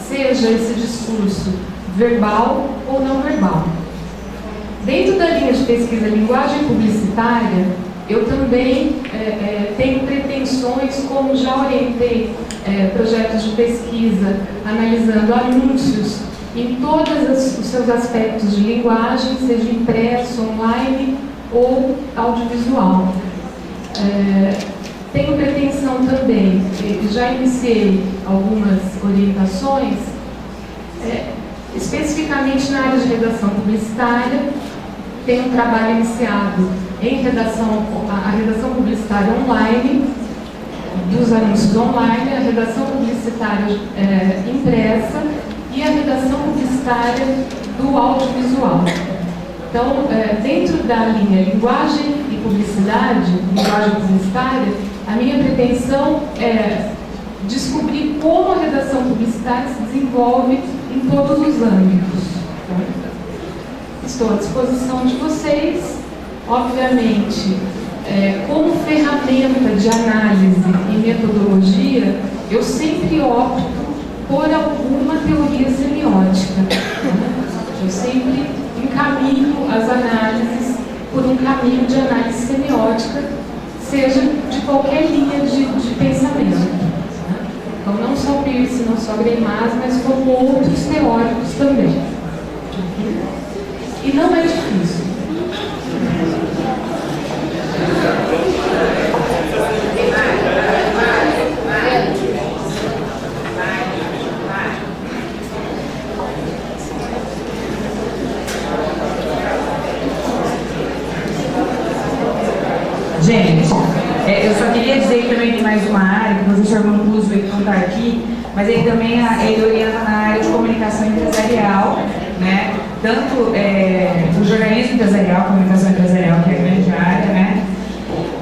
seja esse discurso verbal ou não verbal. Dentro da linha de pesquisa linguagem publicitária, eu também tenho pretensões, como já orientei projetos de pesquisa analisando anúncios em todos os seus aspectos de linguagem, seja impresso, online ou audiovisual. Tenho pretensão também, já iniciei algumas orientações, especificamente na área de redação publicitária. Tenho um trabalho iniciado em a redação publicitária online, dos anúncios online, a redação publicitária impressa e a redação publicitária do audiovisual. Então, dentro da linha linguagem e publicidade, linguagem publicitária, a minha pretensão é descobrir como a redação publicitária se desenvolve em todos os âmbitos. Estou à disposição de vocês. Obviamente, como ferramenta de análise e metodologia, eu sempre opto por alguma teoria semiótica. Eu sempre encaminho as análises por um caminho de análise semiótica, seja de qualquer linha de pensamento. Então, não só Peirce, não só Greimas, mas como outros teóricos também. E não é difícil. Gente, eu só queria dizer que também tem mais uma área, que o professor Mancuso não está aqui, mas ele também ele orienta na área de comunicação empresarial, né? Tanto o jornalismo empresarial, comunicação empresarial, que é a grande área, né?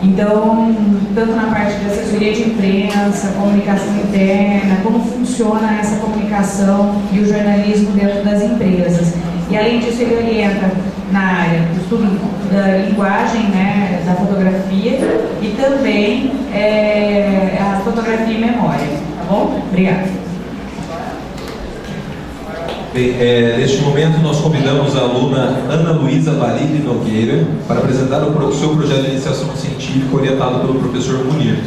Então, tanto na parte de assessoria de imprensa, comunicação interna, como funciona essa comunicação e o jornalismo dentro das empresas. E além disso, ele orienta na área do estudo da linguagem, né, da fotografia e também a fotografia e memória. Tá bom? Obrigada. Bem, neste momento nós convidamos a aluna Ana Luísa Valide Nogueira para apresentar o seu projeto de iniciação científica orientado pelo professor Munir.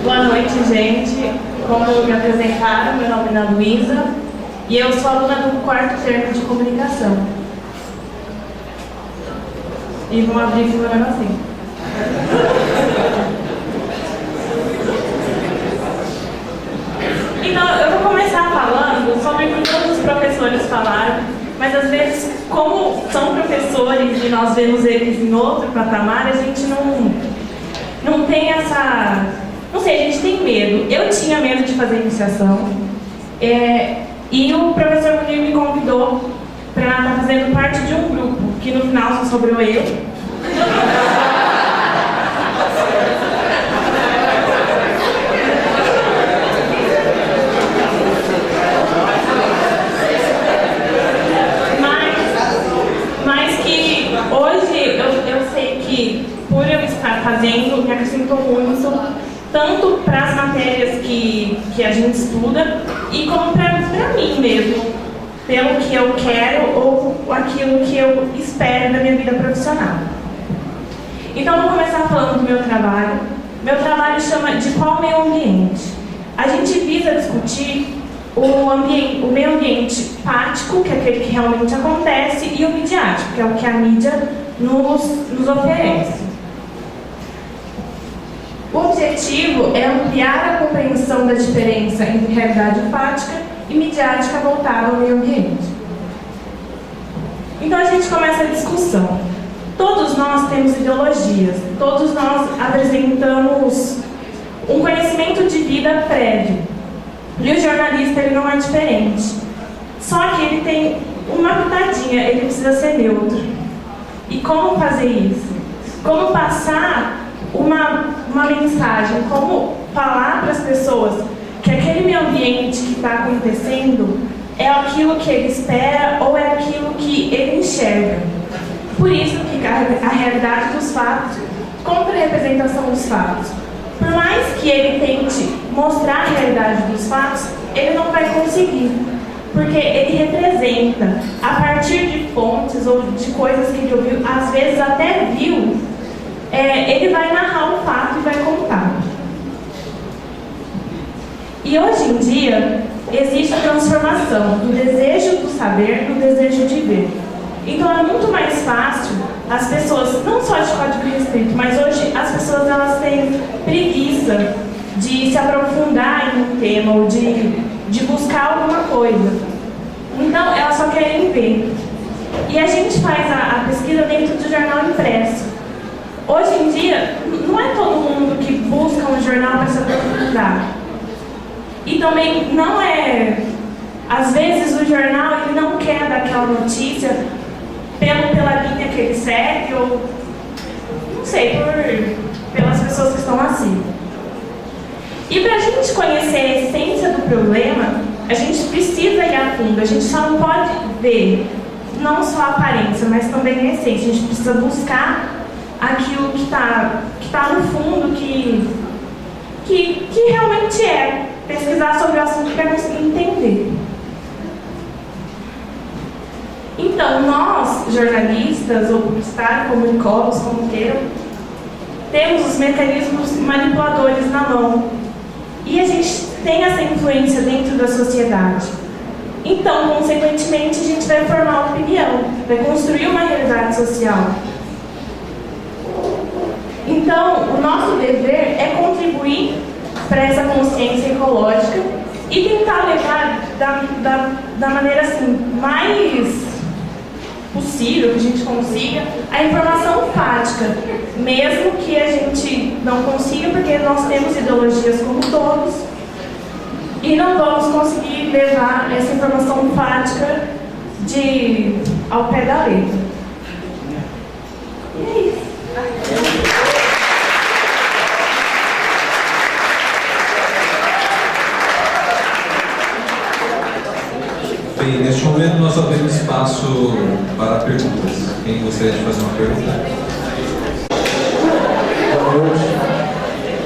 Boa noite, gente. Como me apresentaram, meu nome é Ana Luísa e eu sou aluna do 4º termo de comunicação. E vamos abrir esse meu negocinho. Então, eu vou começar falando sobre o que todos os professores falaram, mas às vezes, como são professores e nós vemos eles em outro patamar, a gente não tem essa... Não sei, a gente tem medo. Eu tinha medo de fazer iniciação e o professor Munir me convidou para estar fazendo parte de um grupo, que no final só sobrou eu. Mas que hoje eu sei que por eu estar fazendo, me acrescentou muito, tanto para as matérias que a gente estuda e como para mim mesmo, pelo que eu quero ou aquilo que eu espero da minha vida profissional. Então, vou começar falando do meu trabalho. Meu trabalho chama De Qual Meio Ambiente? A gente visa discutir o meio ambiente fático, que é aquele que realmente acontece, e o midiático, que é o que a mídia nos oferece. O objetivo é ampliar a compreensão da diferença entre realidade fática e midiática voltada ao meio ambiente. Então a gente começa a discussão. Todos nós temos ideologias, todos nós apresentamos um conhecimento de vida prévio. E o jornalista, ele não é diferente. Só que ele tem uma pitadinha, ele precisa ser neutro. E como fazer isso? Como passar uma mensagem, como falar para as pessoas que aquele meio ambiente que está acontecendo é aquilo que ele espera ou é aquilo que ele enxerga. Por isso que a realidade dos fatos contra a representação dos fatos. Por mais que ele tente mostrar a realidade dos fatos, ele não vai conseguir. Porque ele representa, a partir de fontes ou de coisas que ele ouviu, às vezes até viu, ele vai narrar um fato e vai contar. E hoje em dia, existe a transformação do desejo do saber no desejo de ver. Então é muito mais fácil as pessoas, não só de código restrito, mas hoje as pessoas elas têm preguiça de se aprofundar em um tema ou de buscar alguma coisa. Então elas só querem ver. E a gente faz a pesquisa dentro do jornal impresso. Hoje em dia, não é todo mundo que busca um jornal para se aprofundar. E também não é... Às vezes o jornal ele não quer dar aquela notícia pela linha que ele segue ou... Não sei, pelas pessoas que estão assim. E para a gente conhecer a essência do problema, a gente precisa ir a fundo. A gente só não pode ver não só a aparência, mas também a essência. A gente precisa buscar aquilo que tá no fundo, que realmente é. Pesquisar sobre o assunto para conseguir entender. Então, nós, jornalistas ou publicitários, comunicólogos, como queiram, temos os mecanismos manipuladores na mão. E a gente tem essa influência dentro da sociedade. Então, consequentemente, a gente vai formar opinião, vai construir uma realidade social. Então, o nosso dever é contribuir para essa consciência ecológica e tentar levar da maneira assim, mais possível que a gente consiga a informação fática, mesmo que a gente não consiga, porque nós temos ideologias como todos e não vamos conseguir levar essa informação fática ao pé da letra. E é isso. Bem, neste momento nós abrimos espaço para perguntas. Quem gostaria de fazer uma pergunta? Boa noite.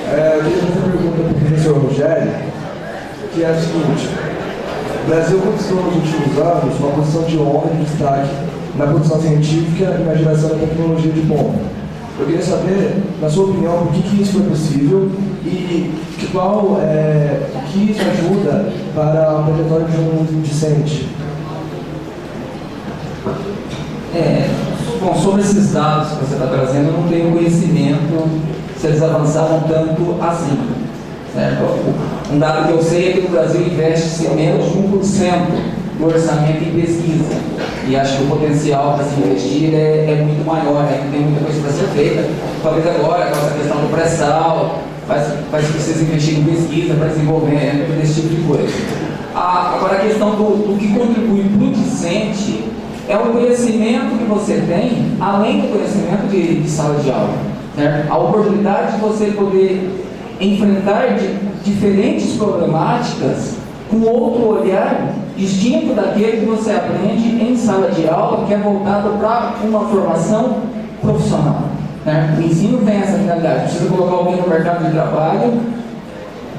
Eu queria fazer uma pergunta para o professor Rogério, que é a seguinte: o Brasil conquistou nos últimos anos uma posição de honra e destaque na produção científica e na geração da tecnologia de ponta. Eu queria saber, na sua opinião, por que isso foi possível e o que isso ajuda para a trajetória de um discente. Bom, sobre esses dados que você está trazendo, eu não tenho conhecimento se eles avançaram tanto assim. Certo? Um dado que eu sei é que no Brasil investe-se menos de 1% do orçamento em pesquisa. E acho que o potencial para se investir é muito maior, ainda tem muita coisa para ser feita. Talvez agora, com essa questão do pré-sal, faz que vocês investirem em pesquisa para desenvolvimento desse tipo de coisa. Agora a questão do que contribui para o discente é o conhecimento que você tem, além do conhecimento de sala de aula. Certo? A oportunidade de você poder enfrentar diferentes problemáticas com outro olhar distinto daquele que você aprende em sala de aula, que é voltado para uma formação profissional. Né? O ensino tem essa finalidade, precisa colocar alguém no mercado de trabalho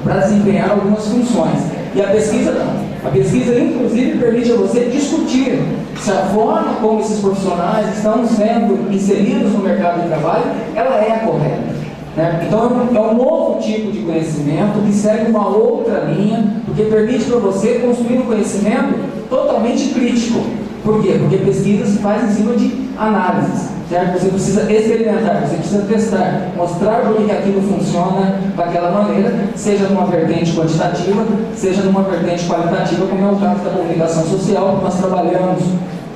para desempenhar algumas funções. E a pesquisa não. A pesquisa, inclusive, permite a você discutir se a forma como esses profissionais estão sendo inseridos no mercado de trabalho, ela é a correta. Né? Então, é um novo tipo de conhecimento que segue uma outra linha, porque permite para você construir um conhecimento totalmente crítico. Por quê? Porque pesquisa se faz em cima de análises, certo? Você precisa experimentar, você precisa testar, mostrar por que aquilo funciona daquela maneira, seja numa vertente quantitativa, seja numa vertente qualitativa, como é o caso da comunicação social, que nós trabalhamos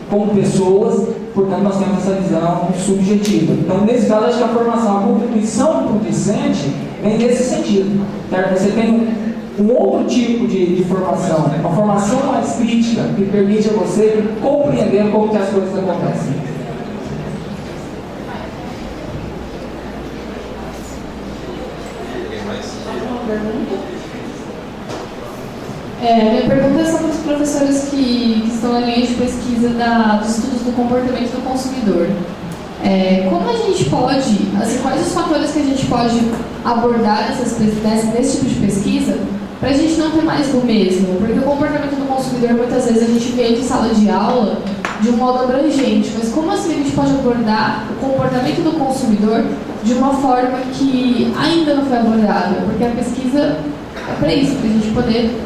com pessoas, portanto nós temos essa visão subjetiva. Então, nesse caso, acho que a formação, a contribuição para o discente vem nesse sentido, certo? Você tem um outro tipo de formação, uma formação mais crítica, que permite a você compreender como que as coisas acontecem. Minha pergunta é sobre os professores que estão na linha de pesquisa dos estudos do comportamento do consumidor. Como a gente pode, assim, quais os fatores que a gente pode abordar nesse tipo de pesquisa para a gente não ter mais do mesmo? Porque o comportamento do consumidor, muitas vezes, a gente vê de sala de aula de um modo abrangente, mas como assim a gente pode abordar o comportamento do consumidor de uma forma que ainda não foi abordada? Porque a pesquisa é para isso, para a gente poder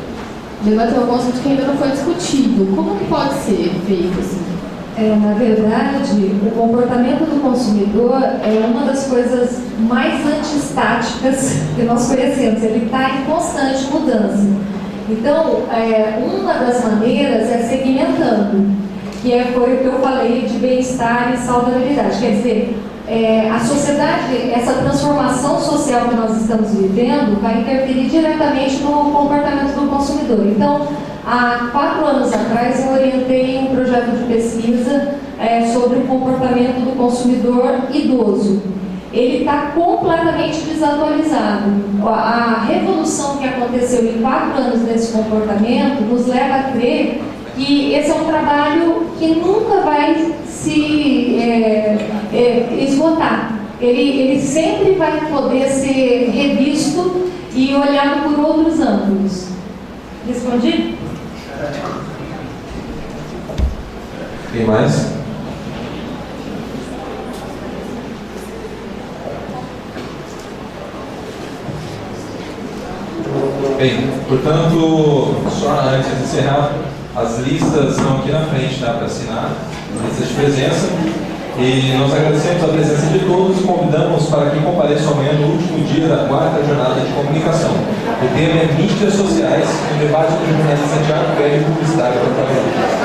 debater algum assunto que ainda não foi discutido. Como que pode ser feito assim? Na verdade, o comportamento do consumidor é uma das coisas mais antiestáticas que nós conhecemos. Ele está em constante mudança. Então, uma das maneiras é segmentando, que foi o que eu falei de bem-estar e saudabilidade. Quer dizer, a sociedade, essa transformação social que nós estamos vivendo, vai interferir diretamente no comportamento do consumidor. Então, há 4 anos atrás, eu orientei um projeto de pesquisa sobre o comportamento do consumidor idoso. Ele está completamente desatualizado. A revolução que aconteceu em 4 anos nesse comportamento nos leva a crer que esse é um trabalho que nunca vai se esgotar. Ele sempre vai poder ser revisto e olhado por outros ângulos. Respondi? Quem mais? Bem, portanto, só antes de encerrar, as listas estão aqui na frente, tá, para assinar, as listas de presença. E nós agradecemos a presença de todos e convidamos para que compareçam amanhã no último dia da 4ª jornada de comunicação. O tema é mídias sociais, um debate com o jornalista Thiago Pérez, publicitário da Trabalhadora.